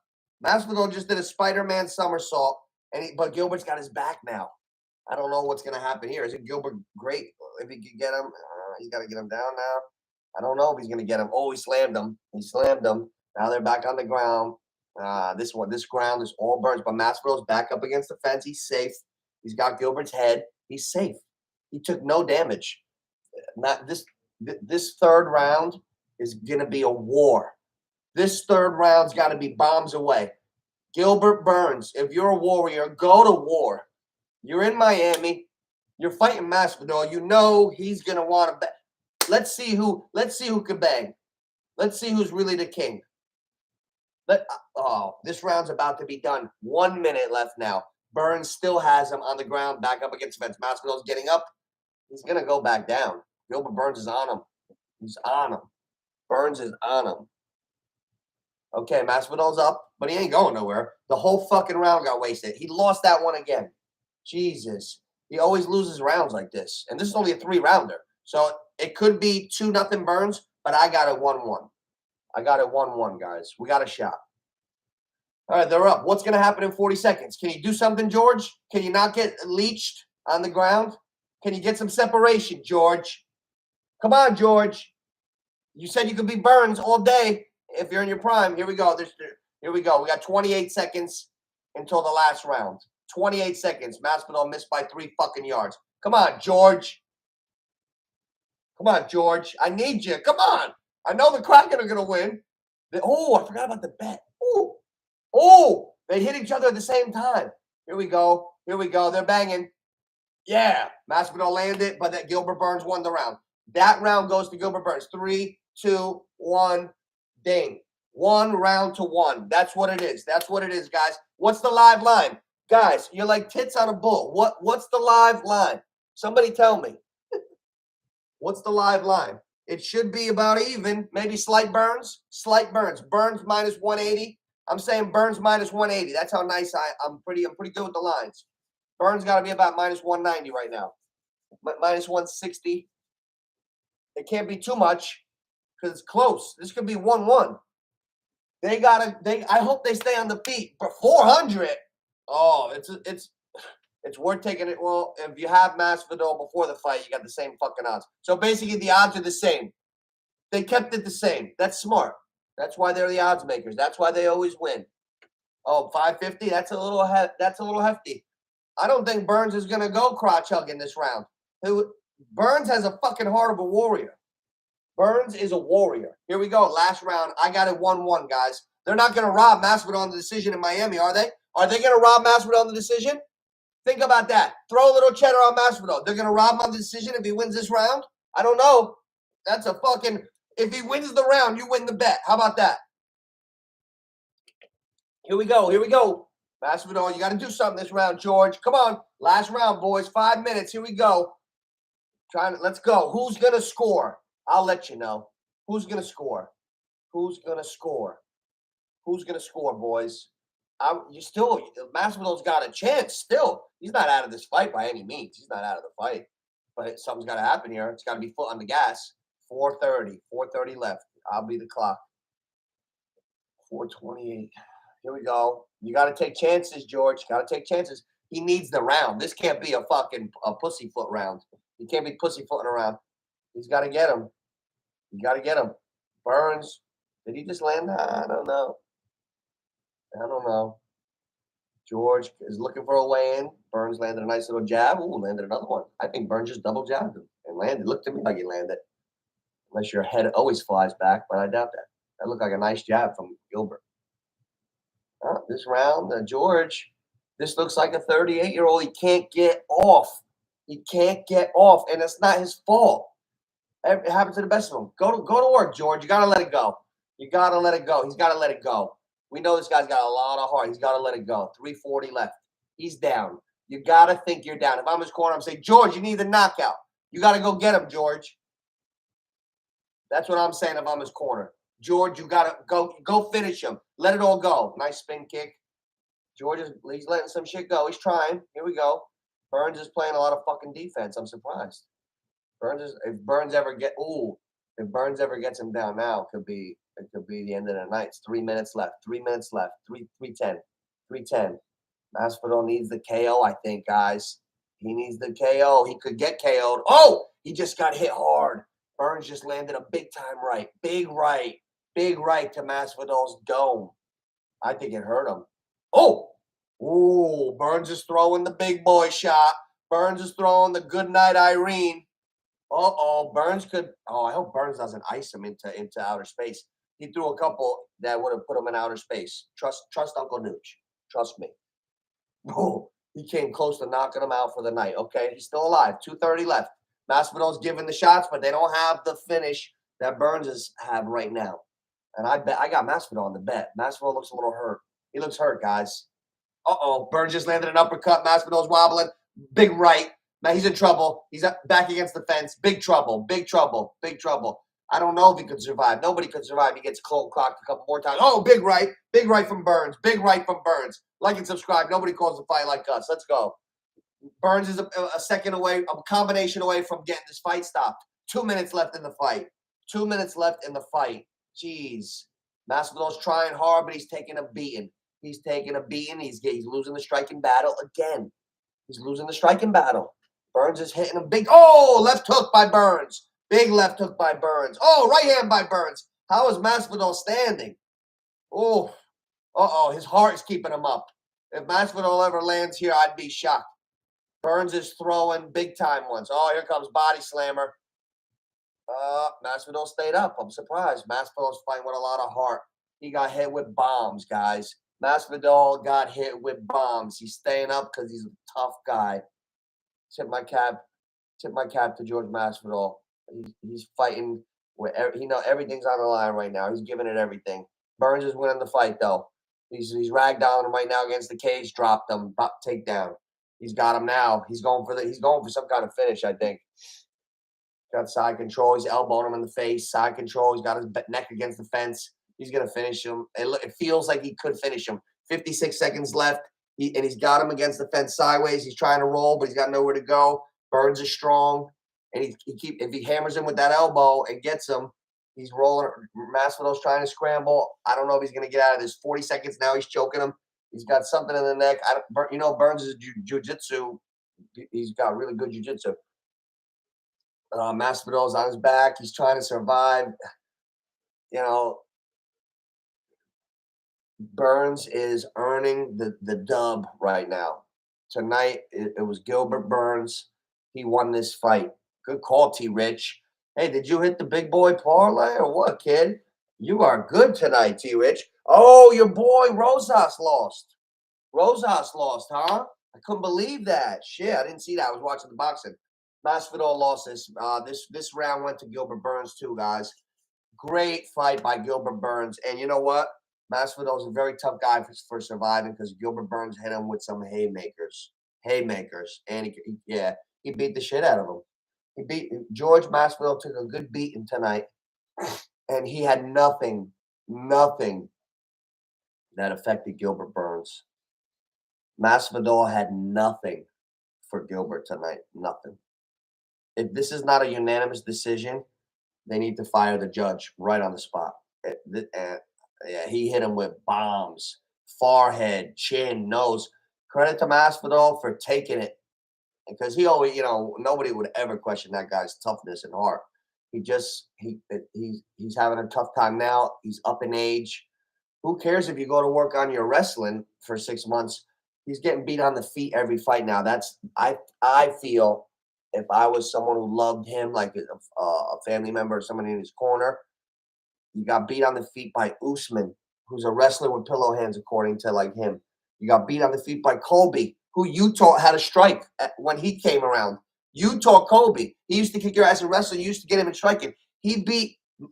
Masvidal just did a Spider-Man somersault, but Gilbert's got his back now. I don't know what's going to happen here. Isn't Gilbert great? If he could get him, he's got to get him down now. I don't know if he's going to get him. Oh, he slammed him. He slammed him. Now they're back on the ground. This ground is all Burns, but Masvidal's back up against the fence. He's safe. He's got Gilbert's head. He's safe. He took no damage. This third round is going to be a war. This third round's got to be bombs away. Gilbert Burns, if you're a warrior, go to war. You're in Miami. You're fighting Masvidal. You know he's going to want to bet. Let's see who can bang. Let's see who's really the king. This round's about to be done. 1 minute left now. Burns still has him on the ground, back up against the fence. Masvidal's getting up. He's going to go back down. Gilbert Burns is on him. He's on him. Burns is on him. Okay, Masvidal's up, but he ain't going nowhere. The whole fucking round got wasted. He lost that one again. Jesus. He always loses rounds like this. And this is only a 3-rounder. So it could be 2-0 Burns, but I got it 1-1. I got it 1-1, guys. We got a shot. All right, they're up. What's going to happen in 40 seconds? Can you do something, George? Can you not get leeched on the ground? Can you get some separation, George? Come on, George. You said you could be Burns all day if you're in your prime. Here we go. Here we go. We got 28 seconds until the last round. 28 seconds. Masvidal missed by 3 fucking yards. Come on, George. Come on, George. I need you. Come on. I know the Kraken are going to win. I forgot about the bet. Oh, they hit each other at the same time. Here we go. Here we go. They're banging. Yeah. Masvidal landed, but that Gilbert Burns won the round. That round goes to Gilbert Burns. 3, 2, 1. Ding. 1 round to 1. That's what it is. That's what it is, guys. What's the live line? Guys, you're like tits on a bull. What's the live line? Somebody tell me. What's the live line? It should be about even. Maybe slight Burns. Slight Burns. Burns minus 180. I'm saying Burns minus 180. That's how nice I'm pretty good with the lines. Burns got to be about minus 190 right now. Minus 160. It can't be too much because it's close. This could be 1-1. I hope they stay on the feet. For 400. Oh, it's worth taking it. Well, if you have Masvidal before the fight, you got the same fucking odds. So basically, the odds are the same. They kept it the same. That's smart. That's why they're the odds makers. That's why they always win. Oh, 550. That's a little hefty. I don't think Burns is gonna go crotch hug in this round. Burns has a fucking heart of a warrior. Burns is a warrior. Here we go. Last round. I got it 1-1, guys. They're not gonna rob Masvidal on the decision in Miami, are they? Are they gonna rob Masvidal on the decision? Think about that. Throw a little cheddar on Masvidal. They're going to rob him on the decision if he wins this round? I don't know. That's a fucking... If he wins the round, you win the bet. How about that? Here we go. Here we go. Masvidal, you got to do something this round, George. Come on. Last round, boys. 5 minutes. Here we go. Let's go. Who's going to score? I'll let you know. Who's going to score? Who's going to score? Who's going to score, boys? Masvidal's got a chance still. He's not out of this fight by any means. He's not out of the fight. But something's got to happen here. It's got to be foot on the gas. 4:30 left. I'll be the clock. 4:28. Here we go. You got to take chances, George. Got to take chances. He needs the round. This can't be a pussyfoot round. He can't be pussyfooting around. He's got to get him. You got to get him. Burns. Did he just land that? I don't know. George is looking for a weigh-in. Burns landed a nice little jab. Ooh, landed another one. I think Burns just double jabbed him and landed. Looked to me like he landed. Unless your head always flies back, but I doubt that. That looked like a nice jab from Gilbert. This round, George, this looks like a 38-year-old. He can't get off. He can't get off, and it's not his fault. It happens to the best of them. Go to work, George. You got to let it go. You got to let it go. He's got to let it go. We know this guy's got a lot of heart. He's got to let it go. 3:40 left. He's down. You got to think you're down. If I'm his corner, I'm saying, George, you need the knockout. You got to go get him, George. That's what I'm saying if I'm his corner. George, you got to go finish him. Let it all go. Nice spin kick. George he's letting some shit go. He's trying. Here we go. Burns is playing a lot of fucking defense. I'm surprised. If Burns ever gets him down now, it could be the end of the night. It's 3 minutes left. 3 minutes left. 3:10. 3:10. Masvidal needs the KO, I think, guys. He needs the KO. He could get KO'd. Oh, he just got hit hard. Burns just landed a big time right. Big right to Masvidal's dome. I think it hurt him. Oh, ooh, Burns is throwing the big boy shot. Burns is throwing the good night, Irene. Burns could. Oh, I hope Burns doesn't ice him into outer space. He threw a couple that would have put him in outer space. Trust Uncle Nooch. Trust me. Oh, he came close to knocking him out for the night. Okay, he's still alive. 2:30 left. Masvidal's giving the shots, but they don't have the finish that Burns have right now. And I got Masvidal on the bet. Masvidal looks a little hurt. He looks hurt, guys. Burns just landed an uppercut. Masvidal's wobbling. Big right. Man, he's in trouble. He's back against the fence. Big trouble. I don't know if he could survive. Nobody could survive. He gets cold clocked a couple more times. Oh, big right from Burns. Like and subscribe. Nobody calls a fight like us. Let's go. Burns is a second away, a combination away from getting this fight stopped. 2 minutes left in the fight. Jeez. Masvidal's trying hard, but he's taking a beating. He's He's losing the striking battle again. Burns is hitting him big. Oh, left hook by Burns. Big left hook by Burns. Oh, right hand by Burns. How is Masvidal standing? Oh, his heart is keeping him up. If Masvidal ever lands here, I'd be shocked. Burns is throwing big time ones. Oh, here comes body slammer. Masvidal stayed up. I'm surprised. Masvidal's fighting with a lot of heart. He got hit with bombs, guys. Masvidal got hit with bombs. He's staying up because he's a tough guy. Tip my cap to George Masvidal. He's fighting where he know everything's on the line right now. He's giving it everything. Burns is winning the fight though. He's ragdolling him right now against the cage. Dropped him. Takedown. He's got him now. He's going for some kind of finish, I think. Got side control. He's elbowing him in the face. Side control. He's got his neck against the fence. He's going to finish him. It feels like he could finish him. 56 seconds left. He's got him against the fence sideways. He's trying to roll, but he's got nowhere to go. Burns is strong. And if he hammers him with that elbow and gets him, he's rolling. Masvidal's trying to scramble. I don't know if he's going to get out of this. 40 seconds now. He's choking him. He's got something in the neck. Burns is jiu-jitsu. He's got really good jiu-jitsu. Masvidal's on his back. He's trying to survive. Burns is earning the dub right now. Tonight, it was Gilbert Burns. He won this fight. Good call, T-Rich. Hey, did you hit the big boy parlay or what, kid? You are good tonight, T-Rich. Oh, your boy Rosas lost. Rosas lost, huh? I couldn't believe that. Shit, I didn't see that. I was watching the boxing. Masvidal lost this. This round went to Gilbert Burns too, guys. Great fight by Gilbert Burns. And you know what? Masvidal is a very tough guy for surviving because Gilbert Burns hit him with some haymakers. And he beat the shit out of him. George Masvidal took a good beating tonight, and he had nothing that affected Gilbert Burns. Masvidal had nothing for Gilbert tonight. Nothing. If this is not a unanimous decision, they need to fire the judge right on the spot. He hit him with bombs, forehead, chin, nose. Credit to Masvidal for taking it, because he always, nobody would ever question that guy's toughness and heart. He's having a tough time now. He's up in age. Who cares if you go to work on your wrestling for 6 months? He's getting beat on the feet every fight now. I feel if I was someone who loved him, like a family member or somebody in his corner, you got beat on the feet by Usman, who's a wrestler with pillow hands, according to him. You got beat on the feet by Colby, who you taught how to strike when he came around. You taught Colby. He used to kick your ass in wrestling. You used to get him in striking.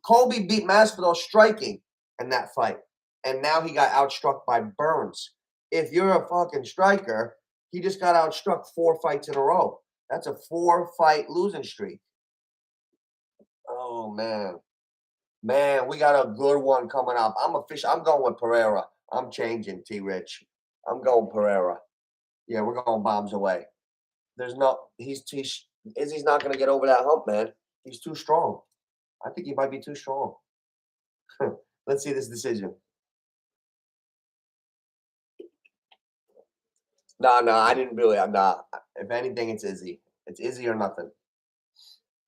Colby beat Masvidal striking in that fight. And now he got outstruck by Burns. If you're a fucking striker, he just got outstruck 4 fights in a row. That's a 4-fight losing streak. Oh, man. Man, we got a good one coming up. I'm going with Pereira. I'm changing, T-Rich. I'm going Pereira. Yeah, we're going bombs away. Izzy's not going to get over that hump, man. He's too strong. I think he might be too strong. Let's see this decision. No, I didn't really. I'm not. If anything, it's Izzy. It's Izzy or nothing.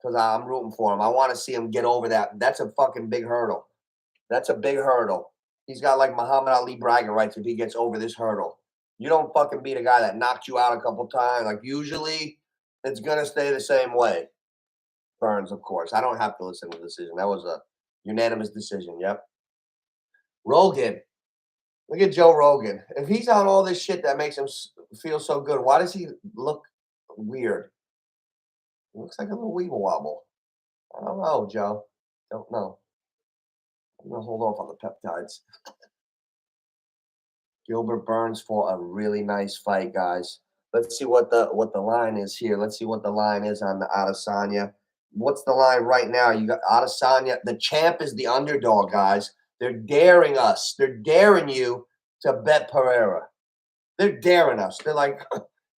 Because I'm rooting for him. I want to see him get over that. That's a fucking big hurdle. That's a big hurdle. He's got Muhammad Ali bragging rights if he gets over this hurdle. You don't fucking beat a guy that knocked you out a couple times. Usually, it's going to stay the same way. Burns, of course. I don't have to listen to the decision. That was a unanimous decision. Yep. Rogan. Look at Joe Rogan. If he's on all this shit that makes him feel so good, why does he look weird? He looks like a little weeble wobble. I don't know, Joe. Don't know. I'm going to hold off on the peptides. Gilbert Burns fought a really nice fight, guys. Let's see what the line is here. Let's see what the line is on the Adesanya. What's the line right now? You got Adesanya. The champ is the underdog, guys. They're daring us. They're daring you to bet Pereira. They're daring us. They're like,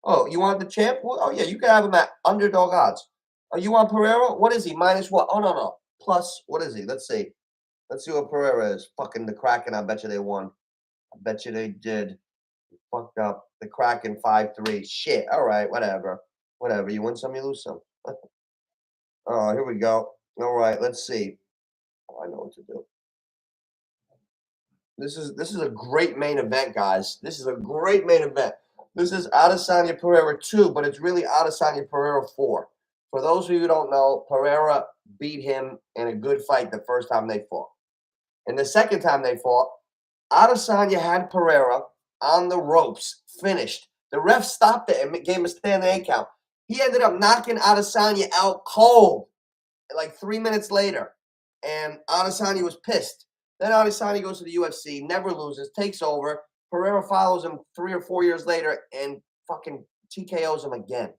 oh, you want the champ? Well, oh, yeah, you can have him at underdog odds. Oh, you want Pereira? What is he? Minus what? Oh, no. Plus, what is he? Let's see. Let's see what Pereira is. Fucking the Kraken. I bet you they won. I bet you they did. Fucked up. The Kraken 5-3. Shit. All right. Whatever. You win some, you lose some. Oh, here we go. All right. Let's see. Oh, I know what to do. This is a great main event, guys. This is a great main event. This is Adesanya Pereira 2, but it's really Adesanya Pereira 4. For those of you who don't know, Pereira beat him in a good fight the first time they fought. And the second time they fought, Adesanya had Pereira on the ropes, finished. The ref stopped it and gave him a standing 8 count. He ended up knocking Adesanya out cold like 3 minutes later. And Adesanya was pissed. Then Adesanya goes to the UFC, never loses, takes over. Pereira follows him 3 or 4 years later and fucking TKOs him again.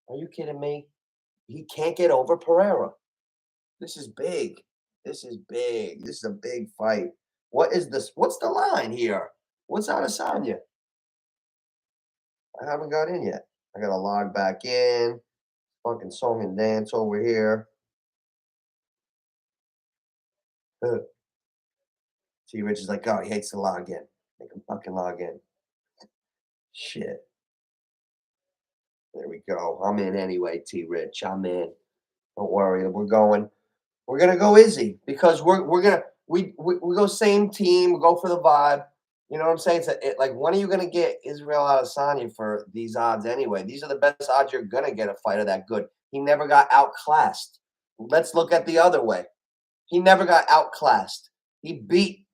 Are you kidding me? He can't get over Pereira. This is big. This is big. This is a big fight. What is this? What's the line here? What's Adesanya? I haven't got in yet. I gotta log back in. Fucking song and dance over here. T Rich is like, oh, he hates to log in. Make him fucking log in. Shit. There we go. I'm in anyway, T Rich. I'm in. Don't worry. We're gonna go Izzy because we're gonna we go same team, we go for the vibe. You know what I'm saying? Like, when are you gonna get Israel Adesanya for these odds anyway? These are the best odds you're gonna get a fighter that good. He never got outclassed. Let's look at the other way. He never got outclassed. He beat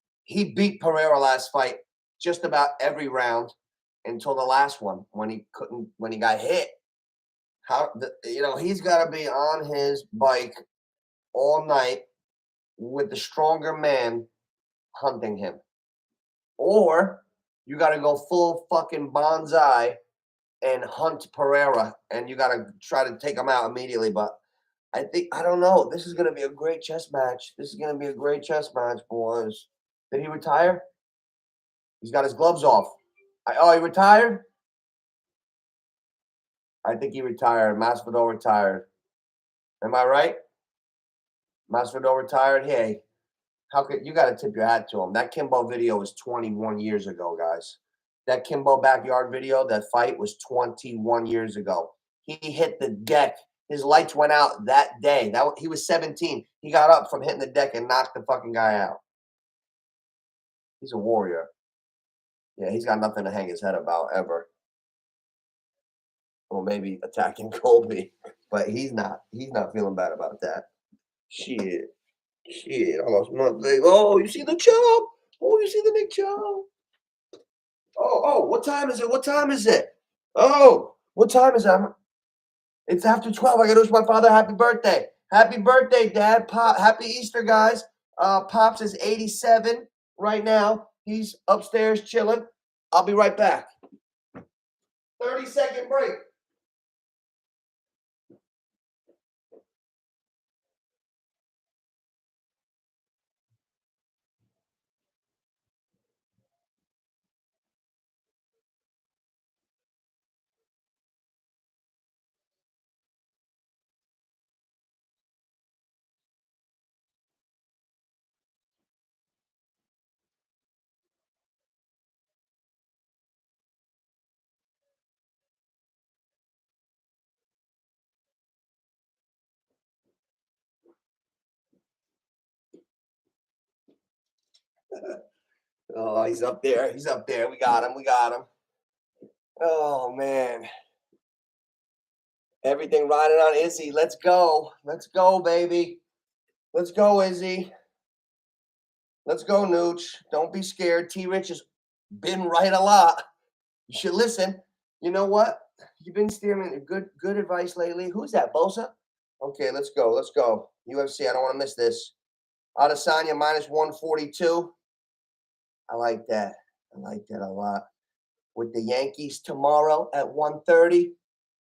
Pereira last fight just about every round until the last one when he got hit. He's got to be on his bike all night with the stronger man hunting him. Or you got to go full fucking bonsai and hunt Pereira, and you got to try to take him out immediately. But I don't know. This is going to be a great chess match. This is going to be a great chess match, boys. Did he retire? He's got his gloves off. He retired? I think he retired. Masvidal retired. Am I right? Masvidal retired. Hey, how could you got to tip your hat to him? That Kimbo video was 21 years ago, guys. That Kimbo backyard video, that fight was 21 years ago. He hit the deck. His lights went out that day. He was 17. He got up from hitting the deck and knocked the fucking guy out. He's a warrior. Yeah, he's got nothing to hang his head about ever. Or maybe attacking Colby, but he's not feeling bad about that. Shit, almost monthly. Oh, you see the chub? Oh, you see the big chub? Oh, what time is it? What time is it? Oh, what time is it? It's after 12. I gotta wish my father happy birthday. Happy birthday, Dad. Pop, happy Easter, guys. Pops is 87 right now. He's upstairs chilling. I'll be right back. 30-second break. Oh, he's up there. He's up there. We got him. We got him. Oh, man. Everything riding on Izzy. Let's go. Let's go, baby. Let's go, Izzy. Let's go, Nooch. Don't be scared. T-Rich has been right a lot. You should listen. You know what? You've been steering good advice lately. Who's that, Bosa? Okay, let's go. Let's go. UFC, I don't want to miss this. Adesanya minus 142. I like that. I like that a lot. With the Yankees tomorrow at 1:30,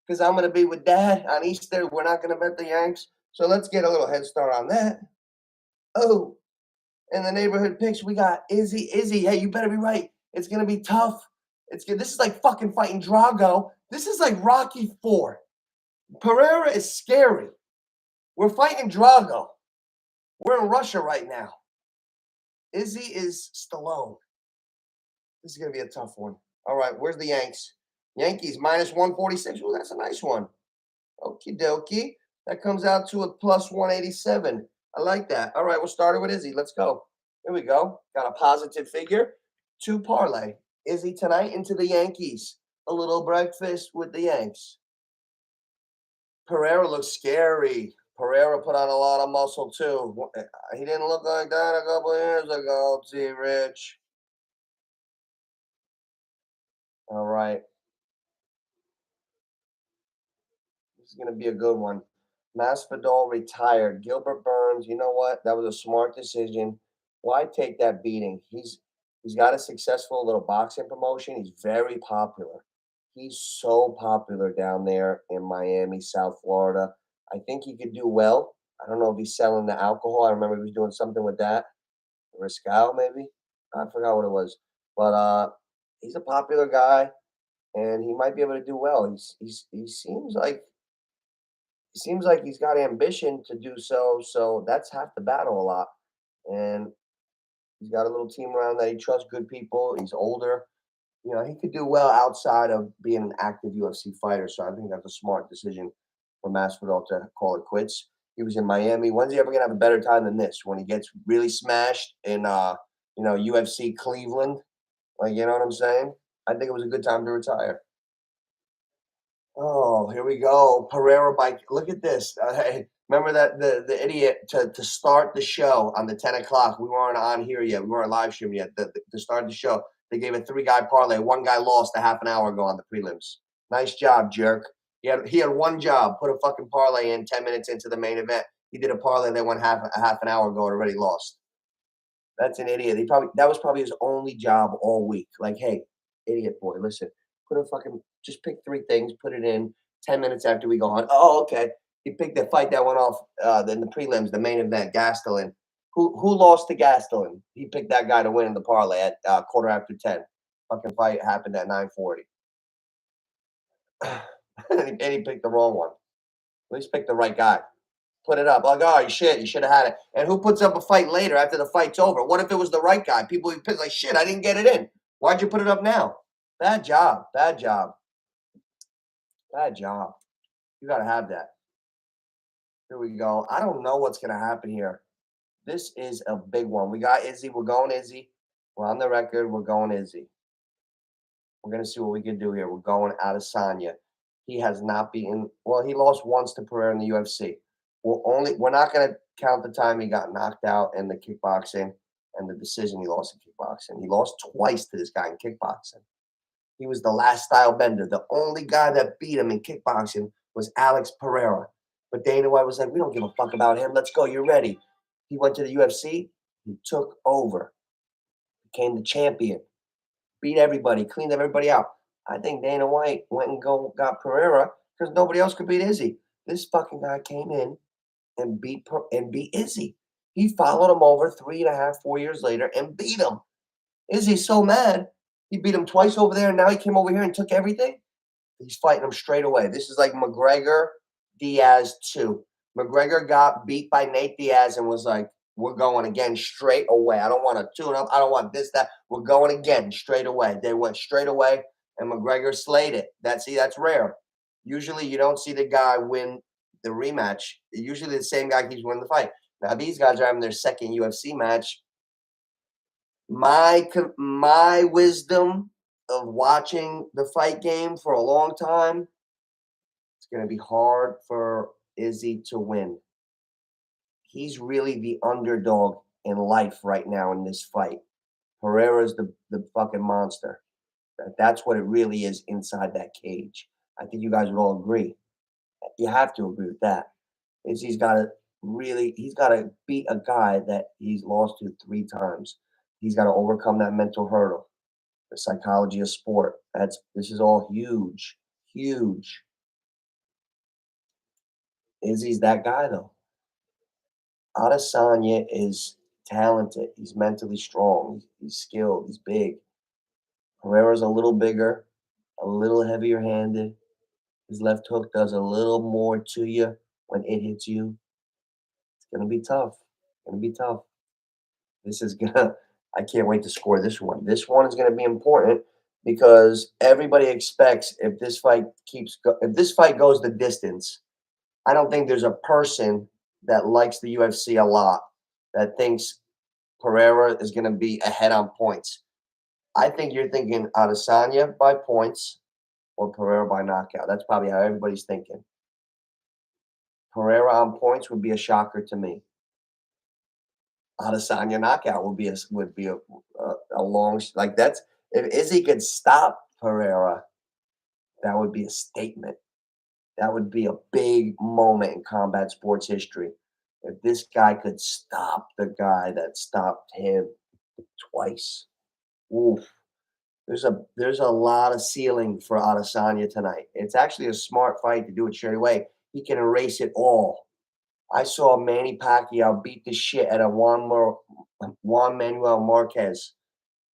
because I'm going to be with Dad on Easter. We're not going to bet the Yanks. So let's get a little head start on that. Oh, in the neighborhood picks, we got Izzy. Izzy, hey, you better be right. It's going to be tough. It's good. This is like fucking fighting Drago. This is like Rocky IV. Pereira is scary. We're fighting Drago. We're in Russia right now. Izzy is Stallone. This is going to be a tough one. All right, where's the Yanks? Yankees minus 146. Well, that's a nice one. Okie dokie. That comes out to a plus 187. I like that. All right, we'll start it with Izzy. Let's go. Here we go. Got a positive figure. 2 parlay. Izzy tonight into the Yankees. A little breakfast with the Yanks. Pereira looks scary. Pereira put on a lot of muscle, too. He didn't look like that a couple of years ago, T. Rich. All right. This is going to be a good one. Masvidal retired. Gilbert Burns, you know what? That was a smart decision. Why take that beating? He's got a successful little boxing promotion. He's very popular. He's so popular down there in Miami, South Florida. I think he could do well. I don't know if he's selling the alcohol. I remember he was doing something with that. Riscal, maybe. I forgot what it was. But he's a popular guy, and he might be able to do well. He seems like he's got ambition to do so. So that's half the battle a lot. And he's got a little team around that he trusts, good people. He's older. You know, he could do well outside of being an active UFC fighter. So I think that's a smart decision for Masvidal to call it quits. He was in Miami. When's he ever gonna have a better time than this? When he gets really smashed in UFC Cleveland? Like, you know what I'm saying? I think it was a good time to retire. Oh, here we go. Pereira bike. Look at this. Hey, remember that the idiot to start the show on the 10 o'clock. We weren't on here yet. We weren't live streaming yet. To start the show, they gave a 3-guy parlay. One guy lost a half an hour ago on the prelims. Nice job, jerk. He had one job. Put a fucking parlay in 10 minutes into the main event. He did a parlay that went a half an hour ago and already lost. That's an idiot. That was probably his only job all week. Like, hey, idiot boy, listen, put a fucking just pick 3 things, put it in 10 minutes after we go on. Oh, okay. He picked the fight that went off in the prelims, the main event, Gastelum. Who lost to Gastelum? He picked that guy to win in the parlay at quarter after 10. Fucking fight happened at 9:40. And he picked the wrong one. At least picked the right guy. Put it up. Like, oh shit, you should have had it. And who puts up a fight later after the fight's over? What if it was the right guy? People would be pissed like, shit, I didn't get it in. Why'd you put it up now? Bad job. Bad job. Bad job. You gotta have that. Here we go. I don't know what's gonna happen here. This is a big one. We got Izzy. We're going Izzy. We're on the record. We're going Izzy. We're gonna see what we can do here. We're going Adesanya. He has not beaten. Well, he lost once to Pereira in the UFC. We're not gonna count the time he got knocked out in the kickboxing and the decision he lost in kickboxing. He lost twice to this guy in kickboxing. He was the last style bender. The only guy that beat him in kickboxing was Alex Pereira. But Dana White was like, we don't give a fuck about him. Let's go. You're ready. He went to the UFC. He took over, became the champion, beat everybody, cleaned everybody out. I think Dana White went and got Pereira because nobody else could beat Izzy. This fucking guy came in and beat Izzy. He followed him over 3.5, 4 years later and beat him. Izzy's so mad. He beat him twice over there, and now he came over here and took everything. He's fighting him straight away. This is like McGregor Diaz 2. McGregor got beat by Nate Diaz and was like, we're going again straight away. I don't want to tune up. I don't want this, that. We're going again straight away. They went straight away, and McGregor slayed it. That's rare. Usually you don't see the guy win the rematch. Usually the same guy keeps winning the fight. Now these guys are having their second UFC match. My wisdom of watching the fight game for a long time, it's going to be hard for Izzy to win. He's really the underdog in life right now in this fight. Pereira's the fucking monster. That's what it really is inside that cage. I think you guys would all agree. You have to agree with that. He's got to beat a guy that he's lost to 3 times. He's got to overcome that mental hurdle. The psychology of sport. This is all huge, huge. Izzy's that guy though. Adesanya is talented. He's mentally strong. He's skilled. He's big. Pereira's a little bigger, a little heavier handed. His left hook does a little more to you when it hits you. It's gonna be tough. It's gonna be tough. This is gonna. I can't wait to score this one. This one is gonna be important because everybody expects if this fight goes the distance, I don't think there's a person that likes the UFC a lot that thinks Pereira is going to be ahead on points. I think you're thinking Adesanya by points or Pereira by knockout. That's probably how everybody's thinking. Pereira on points would be a shocker to me. Adesanya knockout would be a long like that's if Izzy could stop Pereira. That would be a statement. That would be a big moment in combat sports history. If this guy could stop the guy that stopped him twice. Oof. There's a lot of ceiling for Adesanya tonight. It's actually a smart fight to do it straight away. He can erase it all. I saw Manny Pacquiao beat the shit out of Juan Manuel Marquez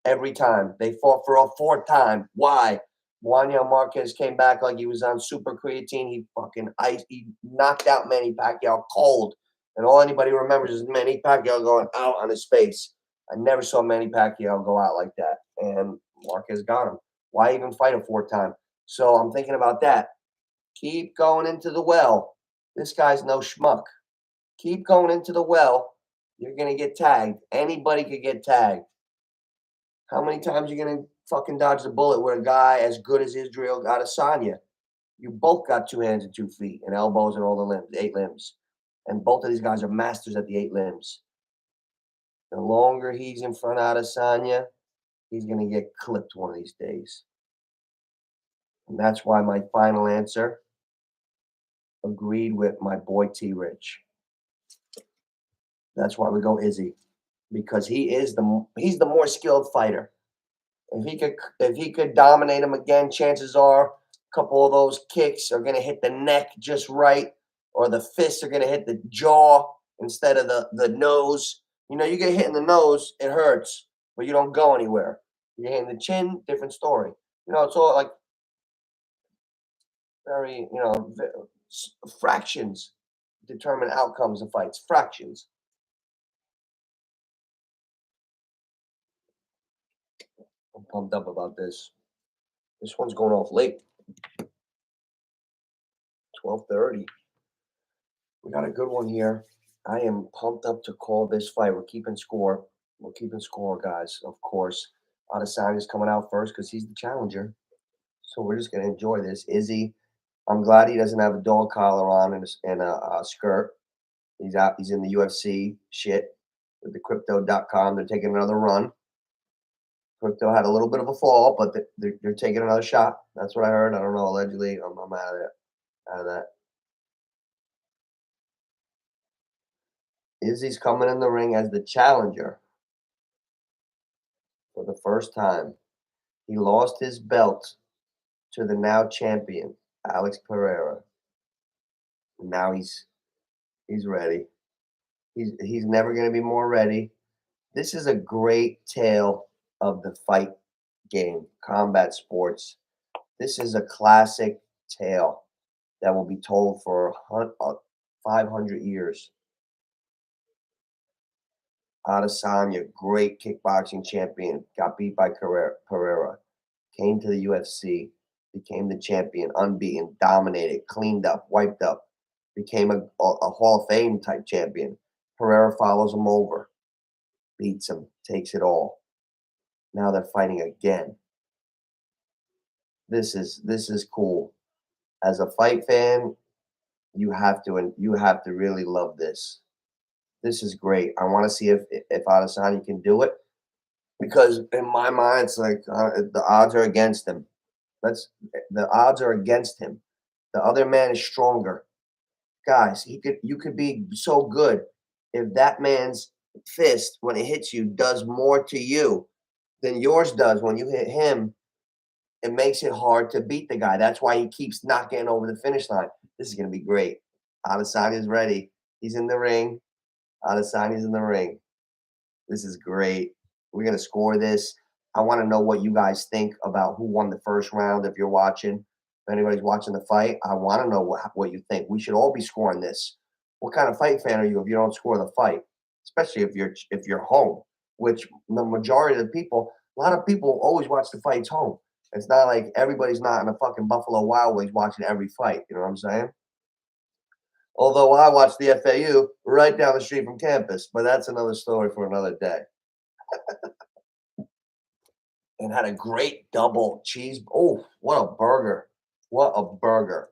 every time. They fought for a fourth time. Why? Juan Manuel Marquez came back like he was on super creatine. He fucking he knocked out Manny Pacquiao cold. And all anybody remembers is Manny Pacquiao going out on his face. I never saw Manny Pacquiao go out like that. And Marquez got him. Why even fight a fourth time? So I'm thinking about that. Keep going into the well. This guy's no schmuck. Keep going into the well. You're going to get tagged. Anybody could get tagged. How many times are you going to fucking dodge the bullet with a guy as good as Israel Adesanya? You both got 2 hands and 2 feet and elbows and all the limbs, 8 limbs. And both of these guys are masters at the 8 limbs. The longer he's in front of Adesanya, he's going to get clipped one of these days. And that's why my final answer agreed with my boy T. Rich. That's why we go Izzy, because he's the more skilled fighter. If he could dominate him again, chances are a couple of those kicks are going to hit the neck just right, or the fists are going to hit the jaw instead of the nose. You know, you get hit in the nose, it hurts, but you don't go anywhere. You get hit in the chin, different story. You know, it's all like very, fractions determine outcomes of fights. Fractions. I'm pumped up about this. This one's going off late. 12:30. We got a good one here. I am pumped up to call this fight. We're keeping score. We're keeping score, guys. Of course, Adesanya's coming out first because he's the challenger. So we're just gonna enjoy this. Izzy, I'm glad he doesn't have a dog collar on and a skirt. He's out. He's in the UFC shit with the crypto.com. They're taking another run. Crypto had a little bit of a fall, but they're taking another shot. That's what I heard. I don't know. Allegedly, I'm out of it. Out of that. Izzy's coming in the ring as the challenger for the first time. He lost his belt to the now champion, Alex Pereira. Now he's ready. He's never going to be more ready. This is a great tale of the fight game, combat sports. This is a classic tale that will be told for 500 years. Adesanya, great kickboxing champion, got beat by Pereira, came to the UFC, became the champion, unbeaten, dominated, cleaned up, wiped up, became a Hall of Fame type champion. Pereira follows him over, beats him, takes it all. Now they're fighting again. This is cool. As a fight fan, you have to really love this. This is great. I want to see if Adesanya can do it, because in my mind, it's like the odds are against him. The odds are against him. The other man is stronger. Guys, you could be so good if that man's fist, when it hits you, does more to you than yours does when you hit him. It makes it hard to beat the guy. That's why he keeps not getting over the finish line. This is going to be great. Adesanya's ready. He's in the ring. Adesanya's in the ring. This is great. We're going to score this. I want to know what you guys think about who won the first round. If you're watching, if anybody's watching the fight, I want to know what you think. We should all be scoring this. What kind of fight fan are you if you don't score the fight? Especially if you're home, which the majority of the people, a lot of people always watch the fights home. It's not like everybody's not in a fucking Buffalo Wild Wings watching every fight. You know what I'm saying? Although I watch the FAU right down the street from campus, but that's another story for another day. And had a great double cheese. Oh, what a burger. What a burger.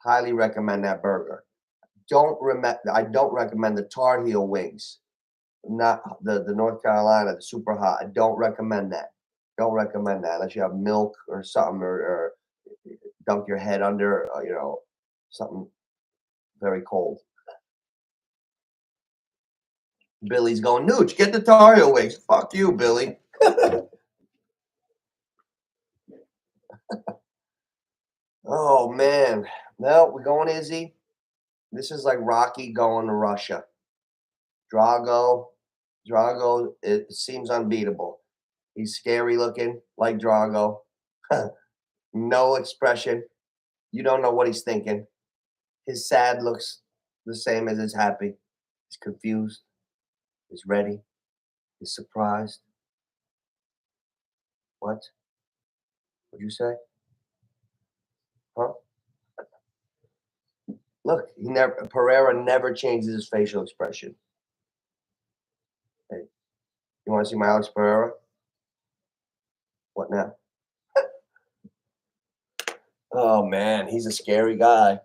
Highly recommend that burger. I don't recommend the Tar Heel wings. Not the North Carolina, the super hot. I don't recommend that. Don't recommend that unless you have milk or something, or dunk your head under, something very cold. Billy's going, Nooch, get the Tar Heel wigs. Fuck you, Billy. Oh, man. No, we're going Izzy. This is like Rocky going to Russia. Drago, it seems unbeatable. He's scary looking, like Drago. No expression. You don't know what he's thinking. His sad looks the same as his happy. He's confused. He's ready. He's surprised. What? What'd you say? Huh? Look, Pereira never changes his facial expression. Hey, you want to see my Alex Pereira? What now? Oh man, he's a scary guy.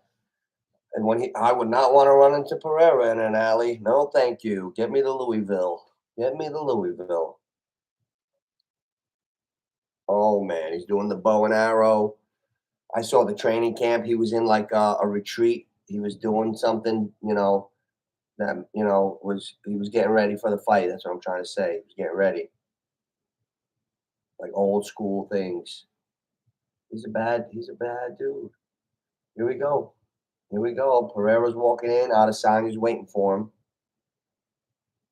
And I would not want to run into Pereira in an alley. No, thank you. Get me to Louisville. Get me to Louisville. Oh man, he's doing the bow and arrow. I saw the training camp. He was in like a retreat. He was doing something, that he was getting ready for the fight. That's what I'm trying to say. He was getting ready, like old school things. He's a bad dude. Here we go. Here we go. Pereira's walking in. Adesanya's waiting for him.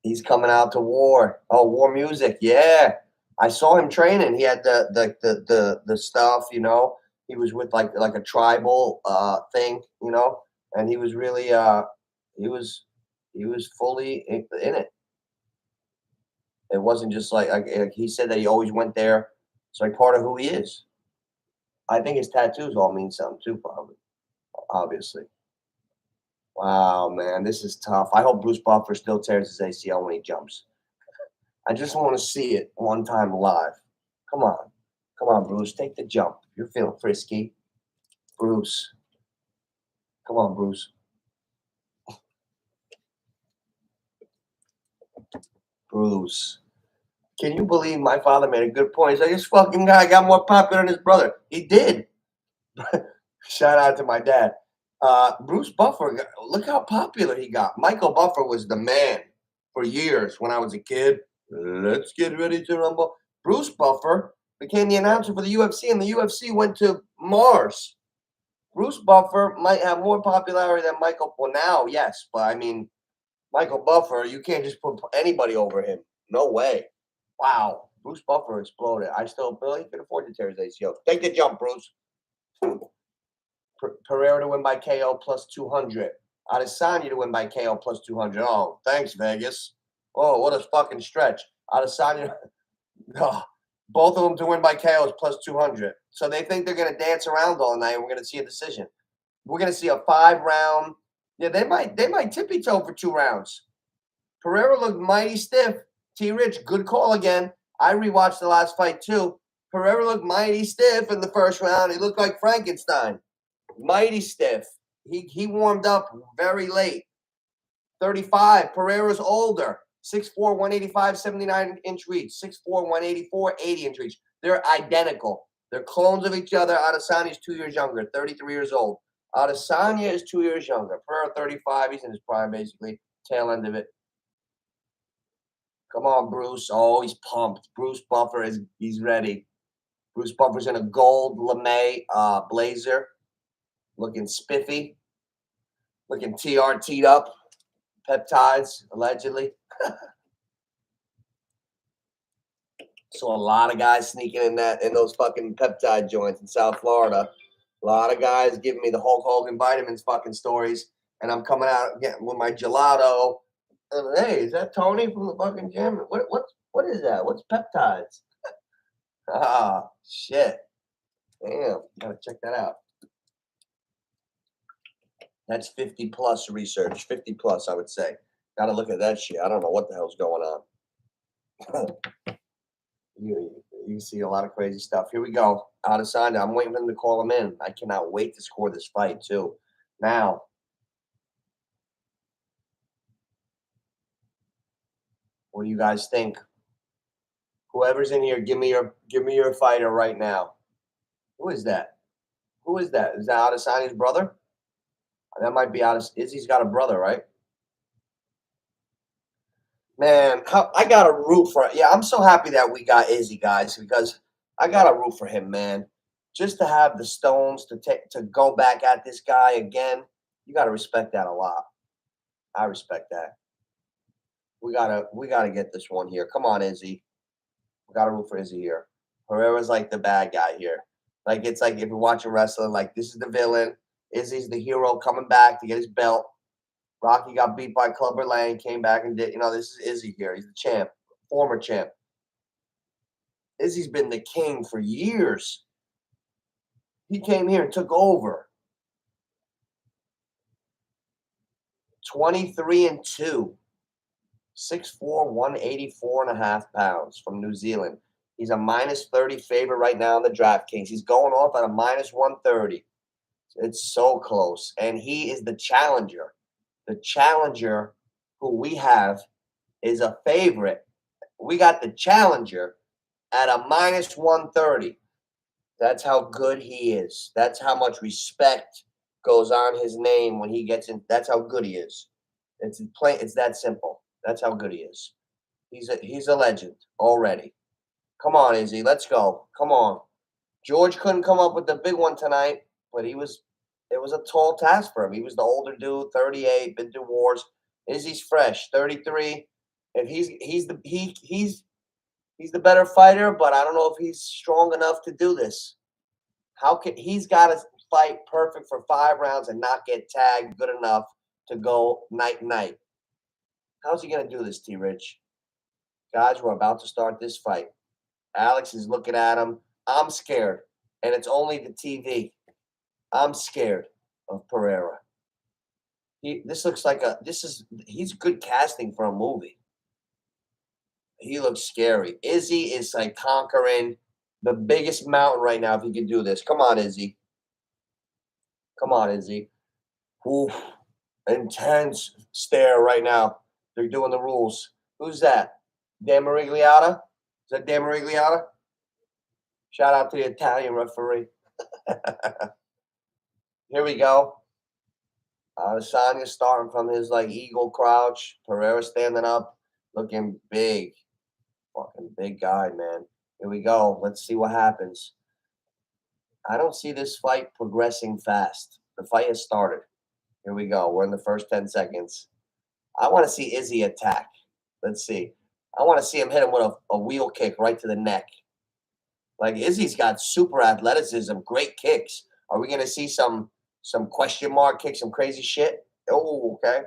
He's coming out to war. Oh, war music. Yeah. I saw him training. He had the stuff, He was with like a tribal thing, and he was really he was fully in it. It wasn't just like he said that he always went there. It's like part of who he is. I think his tattoos all mean something too, probably. Obviously. Wow, man, this is tough. I hope Bruce Buffer still tears his ACL when he jumps. I just want to see it one time live. Come on. Come on, Bruce. Take the jump. You're feeling frisky. Bruce. Come on, Bruce. Bruce. Can you believe my father made a good point? He's like, this fucking guy got more popular than his brother. He did. Shout out to my dad. Bruce Buffer, look how popular he got. Michael Buffer was the man for years when I was a kid. Let's get ready to rumble. Bruce Buffer became the announcer for the UFC, and the UFC went to Mars. Bruce Buffer might have more popularity than Michael. Well, now, yes, but I mean, Michael Buffer, you can't just put anybody over him. No way. Wow. Bruce Buffer exploded. I still feel he could afford to tear his ACL. Take the jump, Bruce. Pereira to win by KO plus 200. Adesanya to win by KO plus 200. Oh, thanks, Vegas. Oh, what a fucking stretch. Adesanya, oh, both of them to win by KO is plus 200. So they think they're going to dance around all night and we're going to see a decision. We're going to see a 5-round. Yeah, they might tippy toe for 2 rounds. Pereira looked mighty stiff. T. Rich, good call again. I rewatched the last fight too. Pereira looked mighty stiff in the first round. He looked like Frankenstein. Mighty stiff. He warmed up very late. 35. Pereira's older. 6'4", 185, 79-inch reach. 6'4", 184, 80-inch reach. They're identical. They're clones of each other. Adesanya is 2 years younger, 33 years old. Adesanya is 2 years younger. Pereira 35. He's in his prime, basically. Tail end of it. Come on, Bruce. Oh, he's pumped. Bruce Buffer he's ready. Bruce Buffer's in a gold lame blazer. Looking spiffy. Looking TRT'd up. Peptides, allegedly. Saw a lot of guys sneaking in those fucking peptide joints in South Florida. A lot of guys giving me the Hulk Hogan vitamins fucking stories. And I'm coming out getting with my gelato. And, hey, is that Tony from the fucking gym? What is that? What's peptides? Ah, shit. Damn, gotta check that out. That's 50 plus research. 50 plus, I would say. Gotta look at that shit. I don't know what the hell's going on. You see a lot of crazy stuff. Here we go. Adesanya. I'm waiting for them to call him in. I cannot wait to score this fight, too. Now, what do you guys think? Whoever's in here, give me your fighter right now. Who is that? Who is that? Is that Adesanya's brother? That might be Izzy's got a brother, right? Man, I gotta root for it. Yeah, I'm so happy that we got Izzy, guys, because I gotta root for him, man. Just to have the stones to go back at this guy again, you gotta respect that a lot. I respect that. We gotta get this one here. Come on, Izzy. We gotta root for Izzy here. Herrera's like the bad guy here. Like it's like if you're watching wrestling, like this is the villain. Izzy's the hero coming back to get his belt. Rocky got beat by Clubber Lang, came back and did, this is Izzy here. He's the champ, former champ. Izzy's been the king for years. He came here and took over. 23-2. 6'4", 184.5 pounds from New Zealand. He's a -30 favorite right now in the DraftKings. He's going off at a -130. It's so close. And he is the challenger. The challenger who we have is a favorite. We got the challenger at a -130. That's how good he is. That's how much respect goes on his name when he gets in. That's how good he is. It's plain. It's that simple. That's how good he is. He's a legend already. Come on, Izzy. Let's go. Come on. George couldn't come up with the big one tonight, but it was a tall task for him. He was the older dude, 38, been through wars. Izzy's fresh, 33. If he's the better fighter, but I don't know if he's strong enough to do this. He's got to fight perfect for 5 rounds and not get tagged good enough to go night. How's he gonna do this, T Rich? Guys, we're about to start this fight. Alex is looking at him. I'm scared. And it's only the TV. I'm scared of Pereira. He's good casting for a movie. He looks scary. Izzy is like conquering the biggest mountain right now if he can do this. Come on, Izzy. Come on, Izzy. Oof. Intense stare right now. They're doing the rules. Who's that? Dan Marigliotta? Is that Dan Marigliotta? Shout out to the Italian referee. Here we go. Adesanya starting from his eagle crouch. Pereira standing up, looking big. Fucking big guy, man. Here we go. Let's see what happens. I don't see this fight progressing fast. The fight has started. Here we go. We're in the first 10 seconds. I want to see Izzy attack. Let's see. I want to see him hit him with a wheel kick right to the neck. Like Izzy's got super athleticism, great kicks. Are we going to see some question mark kick, some crazy shit? Oh, okay.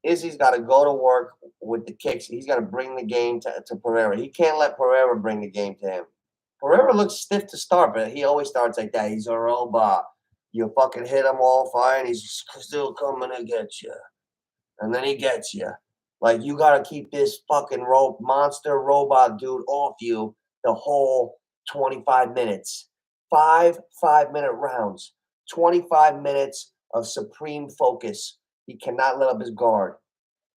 Izzy's got to go to work with the kicks. He's got to bring the game to Pereira. He can't let Pereira bring the game to him. Pereira looks stiff to start, but he always starts like that. He's a robot. You fucking hit him all fine. He's still coming to get you. And then he gets you. Like, you got to keep this fucking monster robot dude off you the whole 25 minutes. 5 5-minute rounds. 25 minutes of supreme focus. He cannot let up his guard.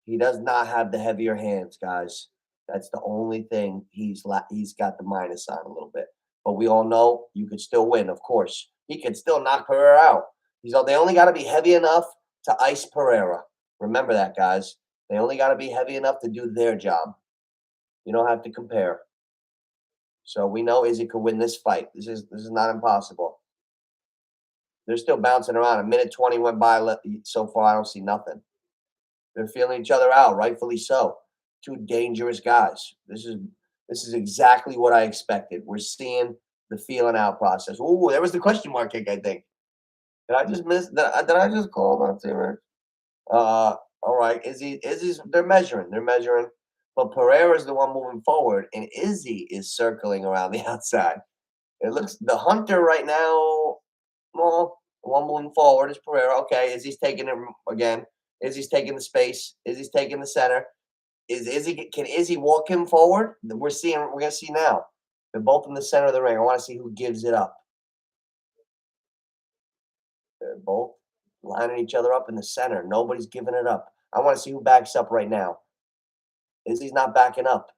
He does not have the heavier hands, guys. That's the only thing he's got the minus on a little bit. But we all know you could still win, of course. He could still knock Pereira out. They only got to be heavy enough to ice Pereira. Remember that, guys. They only got to be heavy enough to do their job. You don't have to compare. So we know Izzy could win this fight. This is not impossible. They're still bouncing around. 1:20 went by so far. I don't see nothing. They're feeling each other out, rightfully so. Two dangerous guys. This is exactly what I expected. We're seeing the feeling out process. Ooh, there was the question mark kick, I think. Did I just miss? Did I just call that too, right? All right. Izzy's they're measuring. But Pereira's the one moving forward, and Izzy is circling around the outside. It looks the hunter right now. Well, the one moving forward is Pereira. Okay, Izzy's taking it again. Izzy's taking the space. Izzy's taking the center. Can Izzy walk him forward? We're gonna see now. They're both in the center of the ring. I want to see who gives it up. They're both lining each other up in the center. Nobody's giving it up. I want to see who backs up right now. Izzy's not backing up.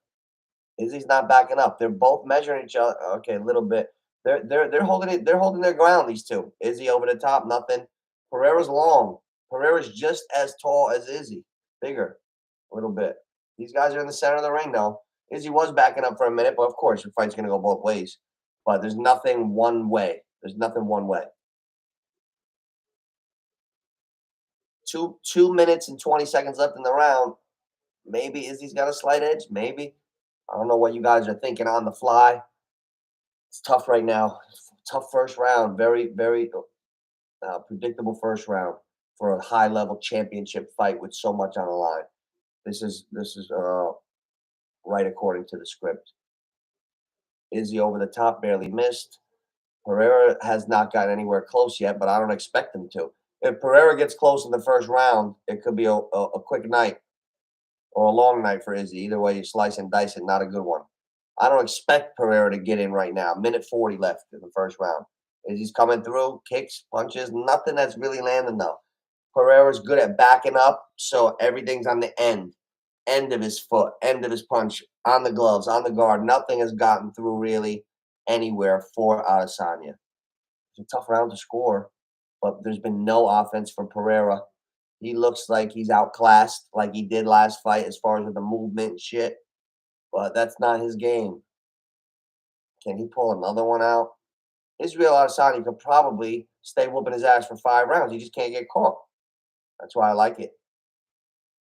Izzy's not backing up. They're both measuring each other. Okay, a little bit. They're holding it. They're holding their ground. These two. Izzy over the top. Nothing. Pereira's long. Pereira's just as tall as Izzy. Bigger. A little bit. These guys are in the center of the ring now. Izzy was backing up for a minute, but of course your fight's gonna go both ways. But there's nothing one way. There's nothing one way. 2 minutes and 20 seconds left in the round. Maybe Izzy's got a slight edge. Maybe. I don't know what you guys are thinking on the fly. It's tough right now. Tough first round. Very, very predictable first round for a high level championship fight with so much on the line. This is right according to the script. Izzy over the top, barely missed. Pereira has not gotten anywhere close yet, but I don't expect him to. If Pereira gets close in the first round, it could be a quick night or a long night for Izzy. Either way, you slice and dice it, not a good one. I don't expect Pereira to get in right now. Minute 40 left in the first round. Izzy's coming through, kicks, punches, nothing that's really landing though. Pereira's good at backing up, so everything's on the end of his foot, end of his punch, on the gloves, on the guard. Nothing has gotten through really anywhere for Adesanya. It's a tough round to score, but there's been no offense from Pereira. He looks like he's outclassed like he did last fight as far as with the movement and shit, but that's not his game. Can he pull another one out? Israel Adesanya could probably stay whooping his ass for 5 rounds. He just can't get caught. That's why I like it.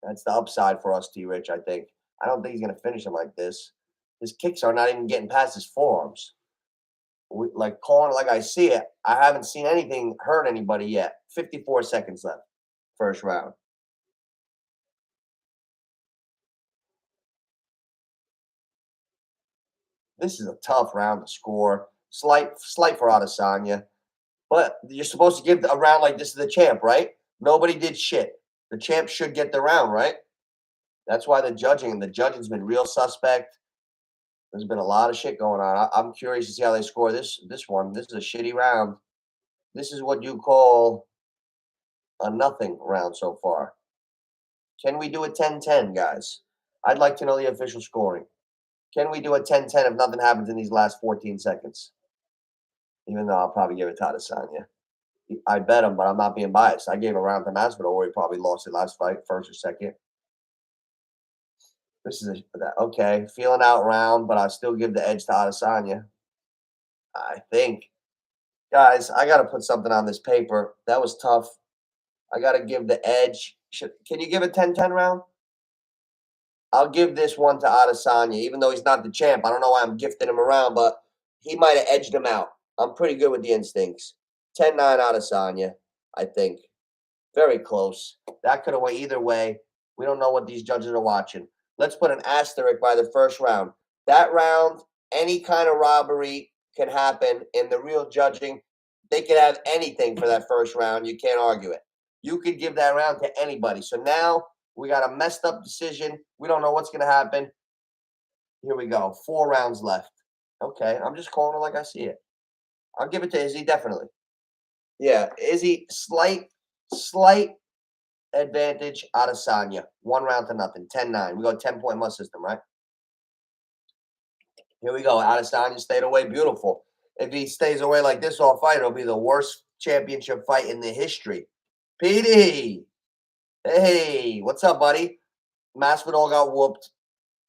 That's the upside for us, T-Rich, I think. I don't think he's going to finish him like this. His kicks are not even getting past his forearms. Like calling it like I see it, I haven't seen anything hurt anybody yet. 54 seconds left, first round. This is a tough round to score. Slight for Adesanya. But you're supposed to give a round like this to the champ, right? Nobody did shit. The champ should get the round, right? That's why the judging's been real suspect. There's been a lot of shit going on. I'm curious to see how they score this one. This is a shitty round. This is what you call a nothing round so far. Can we do a 10-10, guys? I'd like to know the official scoring. Can we do a 10-10 if nothing happens in these last 14 seconds? Even though I'll probably give it to Adesanya. I bet him, but I'm not being biased. I gave a round to Masvidal where he probably lost it last fight, first or second. This is okay. Feeling out round, but I still give the edge to Adesanya. I think. Guys, I got to put something on this paper. That was tough. I got to give the edge. Can you give a 10-10 round? I'll give this one to Adesanya, even though he's not the champ. I don't know why I'm gifting him around, but he might have edged him out. I'm pretty good with the instincts. 10-9 Adesanya, I think. Very close. That could have went either way. We don't know what these judges are watching. Let's put an asterisk by the first round. That round, any kind of robbery can happen in the real judging. They could have anything for that first round. You can't argue it. You could give that round to anybody. So now we got a messed up decision. We don't know what's going to happen. Here we go. 4 rounds left. Okay, I'm just calling it like I see it. I'll give it to Izzy, definitely. Yeah, Izzy, slight advantage Adesanya. 1 round to nothing. 10-9. We go 10-point must system, right? Here we go. Adesanya stayed away. Beautiful. If he stays away like this all fight, it'll be the worst championship fight in the history. PD. Hey, what's up, buddy? Masvidal got whooped.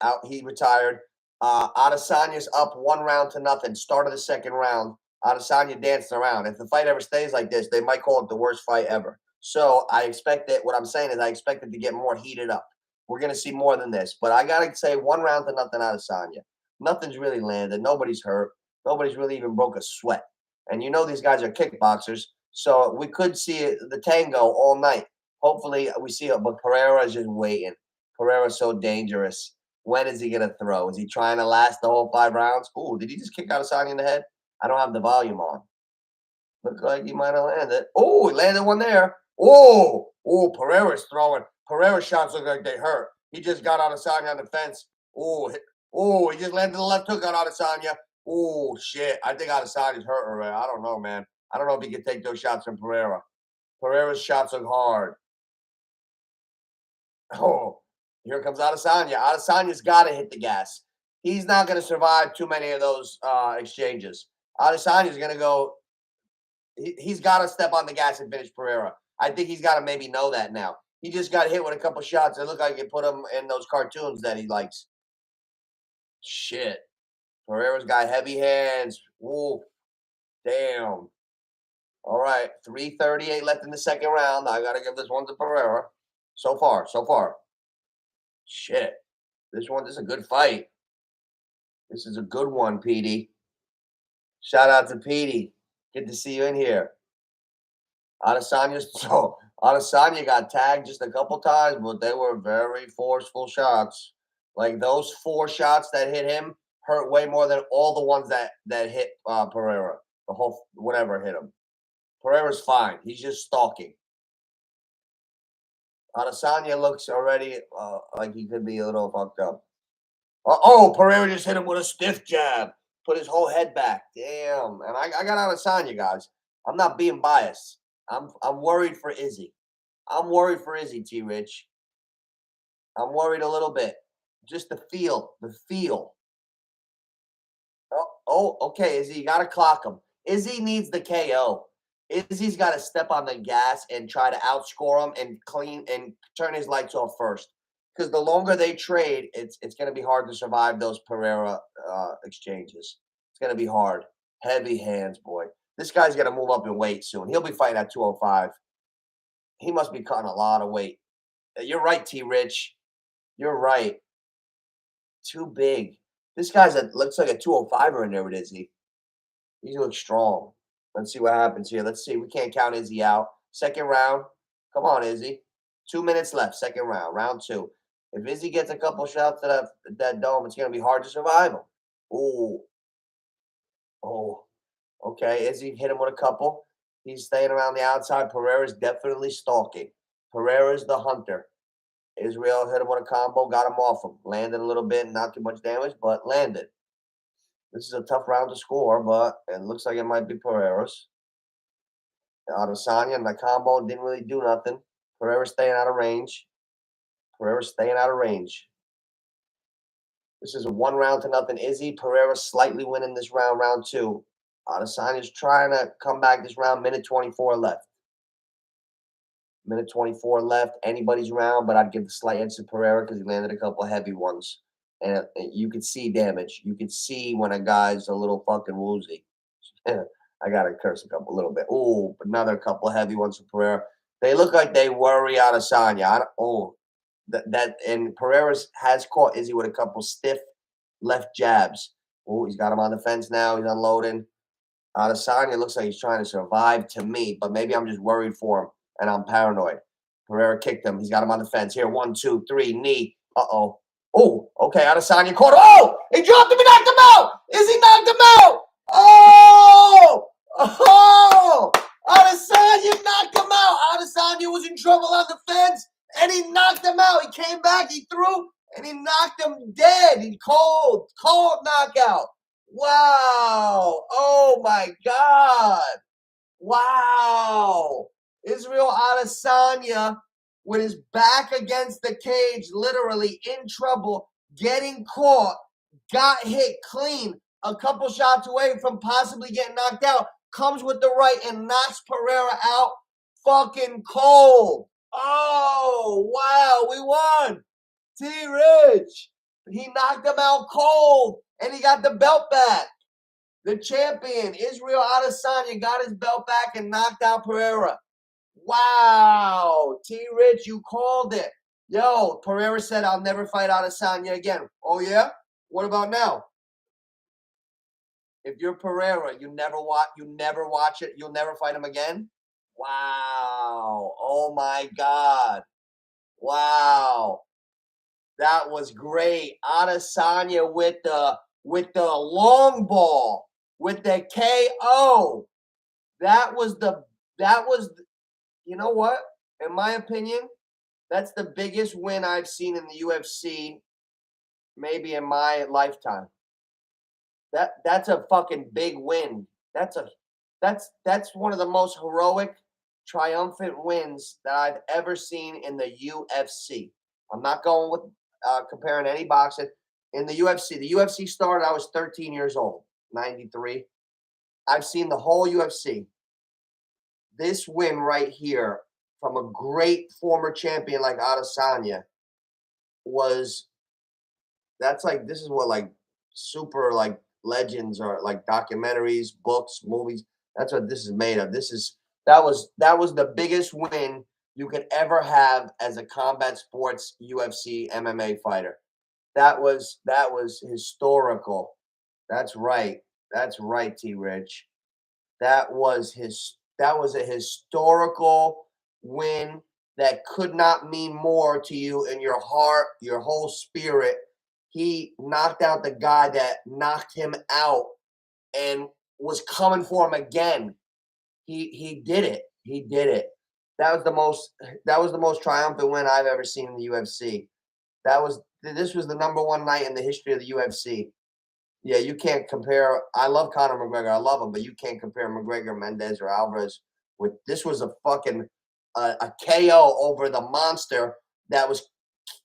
Out. He retired. Adesanya's up 1 round to nothing. Start of the second round. Adesanya dancing around. If the fight ever stays like this, they might call it the worst fight ever. So I expect it. What I'm saying is I expect it to get more heated up. We're going to see more than this. But I got to say 1 round to nothing Adesanya. Nothing's really landed. Nobody's hurt. Nobody's really even broke a sweat. And you know these guys are kickboxers. So we could see the tango all night. Hopefully we see it. But Pereira is just waiting. Pereira's so dangerous. When is he going to throw? Is he trying to last the whole 5 rounds? Ooh, did he just kick Adesanya in the head? I don't have the volume on. Look like he might have landed. Oh, he landed one there. Oh, Pereira's throwing. Pereira's shots look like they hurt. He just got Adesanya on the fence. He just landed the left hook on Adesanya. Oh, shit. I think Adesanya's hurt already. I don't know, man. I don't know if he can take those shots from Pereira. Pereira's shots look hard. Oh, here comes Adesanya. Adesanya's got to hit the gas. He's not going to survive too many of those exchanges. Adesanya's going to go. He's got to step on the gas and finish Pereira. I think he's got to maybe know that now. He just got hit with a couple shots. It looked like it put him in those cartoons that he likes. Shit. Pereira's got heavy hands. Ooh. Damn. All right. 3:38 left in the second round. I got to give this one to Pereira. So far. Shit. This is a good fight. This is a good one, Petey. Shout out to Petey. Good to see you in here. Adesanya got tagged just a couple times, but they were very forceful shots. Like those 4 shots that hit him hurt way more than all the ones that hit Pereira. The whole whatever hit him. Pereira's fine. He's just stalking. Adesanya looks already like he could be a little fucked up. Oh, Pereira just hit him with a stiff jab. Put his whole head back. Damn. And I got Adesanya, guys. I'm not being biased. I'm worried for Izzy. I'm worried for Izzy, T-Rich. I'm worried a little bit. Just the feel. Oh, okay, Izzy, you got to clock him. Izzy needs the KO. Izzy's got to step on the gas and try to outscore him and clean and turn his lights off first. Because the longer they trade, it's going to be hard to survive those Pereira exchanges. It's going to be hard. Heavy hands, boy. This guy's going to move up in weight soon. He'll be fighting at 205. He must be cutting a lot of weight. You're right, T-Rich. You're right. Too big. This guy's looks like a 205er in there with Izzy. He looks strong. Let's see what happens here. Let's see. We can't count Izzy out. Second round. Come on, Izzy. 2 minutes left. Second round. Round 2. If Izzy gets a couple shots to that dome, it's going to be hard to survive him. Ooh. Oh. Okay. Izzy hit him with a couple. He's staying around the outside. Pereira's definitely stalking. Pereira's the hunter. Israel hit him with a combo, got him off him. Landed a little bit, not too much damage, but landed. This is a tough round to score, but it looks like it might be Pereira's. Adesanya and the combo didn't really do nothing. Pereira staying out of range. This is a 1-0 Izzy. Pereira slightly winning this round, round 2. Adesanya's trying to come back this round. Minute 24 left. Minute 24 left. Anybody's round, but I'd give the slight edge to Pereira because he landed a couple of heavy ones. And you could see damage. You could see when a guy's a little fucking woozy. I got to curse a little bit. Ooh, another couple of heavy ones for Pereira. They look like they worry Adesanya. And Pereira has caught Izzy with a couple stiff left jabs. Oh, he's got him on the fence now. He's unloading. Adesanya looks like he's trying to survive to me, but maybe I'm just worried for him, and I'm paranoid. Pereira kicked him. He's got him on the fence. Here, 1, 2, 3, knee. Uh-oh. Oh, okay, Adesanya caught him. Oh, he dropped him. He knocked him out. Izzy knocked him out. Oh, Adesanya knocked him out. Adesanya was in trouble on the fence, and he knocked him out. He came back, he threw, and he knocked him dead. He cold knockout. Wow. Oh, my God. Wow. Israel Adesanya with his back against the cage, literally in trouble, getting caught, got hit clean, a couple shots away from possibly getting knocked out, comes with the right and knocks Pereira out fucking cold. Oh, wow, we won. T-Rich. He knocked him out cold, and he got the belt back. The champion, Israel Adesanya, got his belt back and knocked out Pereira. Wow. T-Rich, you called it. Yo, Pereira said, I'll never fight Adesanya again. Oh, yeah? What about now? If you're Pereira, you never watch it, you'll never fight him again? Wow. Oh, my God. Wow. That was great. Adesanya with the long ball, with the KO. You know what? In my opinion, that's the biggest win I've seen in the UFC maybe in my lifetime. That's a fucking big win. That's one of the most heroic, triumphant wins that I've ever seen in the UFC. I'm not going with comparing any boxing. in the UFC. The UFC started, I was 13 years old, 93. I've seen the whole UFC. This win right here from a great former champion like Adesanya was, that's like, this is what like super like legends or like documentaries, books, movies. That's what this is made of. That was the biggest win you could ever have as a combat sports UFC MMA fighter. That was historical. That's right. That's right, T Rich. That was a historical win that could not mean more to you in your heart, your whole spirit. He knocked out the guy that knocked him out and was coming for him again. He did it. He did it. That was the most triumphant win I've ever seen in the UFC. This was the #1 night in the history of the UFC. Yeah, you can't compare. I love Conor McGregor. I love him, but you can't compare McGregor, Mendez, or Alvarez with. This was a fucking a KO over the monster that was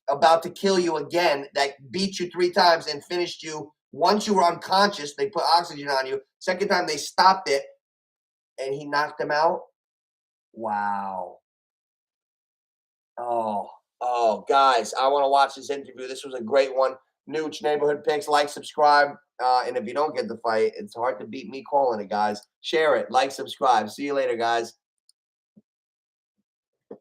about to kill you again, that beat you 3 times and finished you. Once you were unconscious, they put oxygen on you. Second time they stopped it, and he knocked him out. Wow. Oh, guys, I want to watch this interview. This was a great one. Nooch Neighborhood Picks. Like, subscribe. And if you don't get the fight, it's hard to beat me calling it, guys. Share it. Like, subscribe. See you later, guys.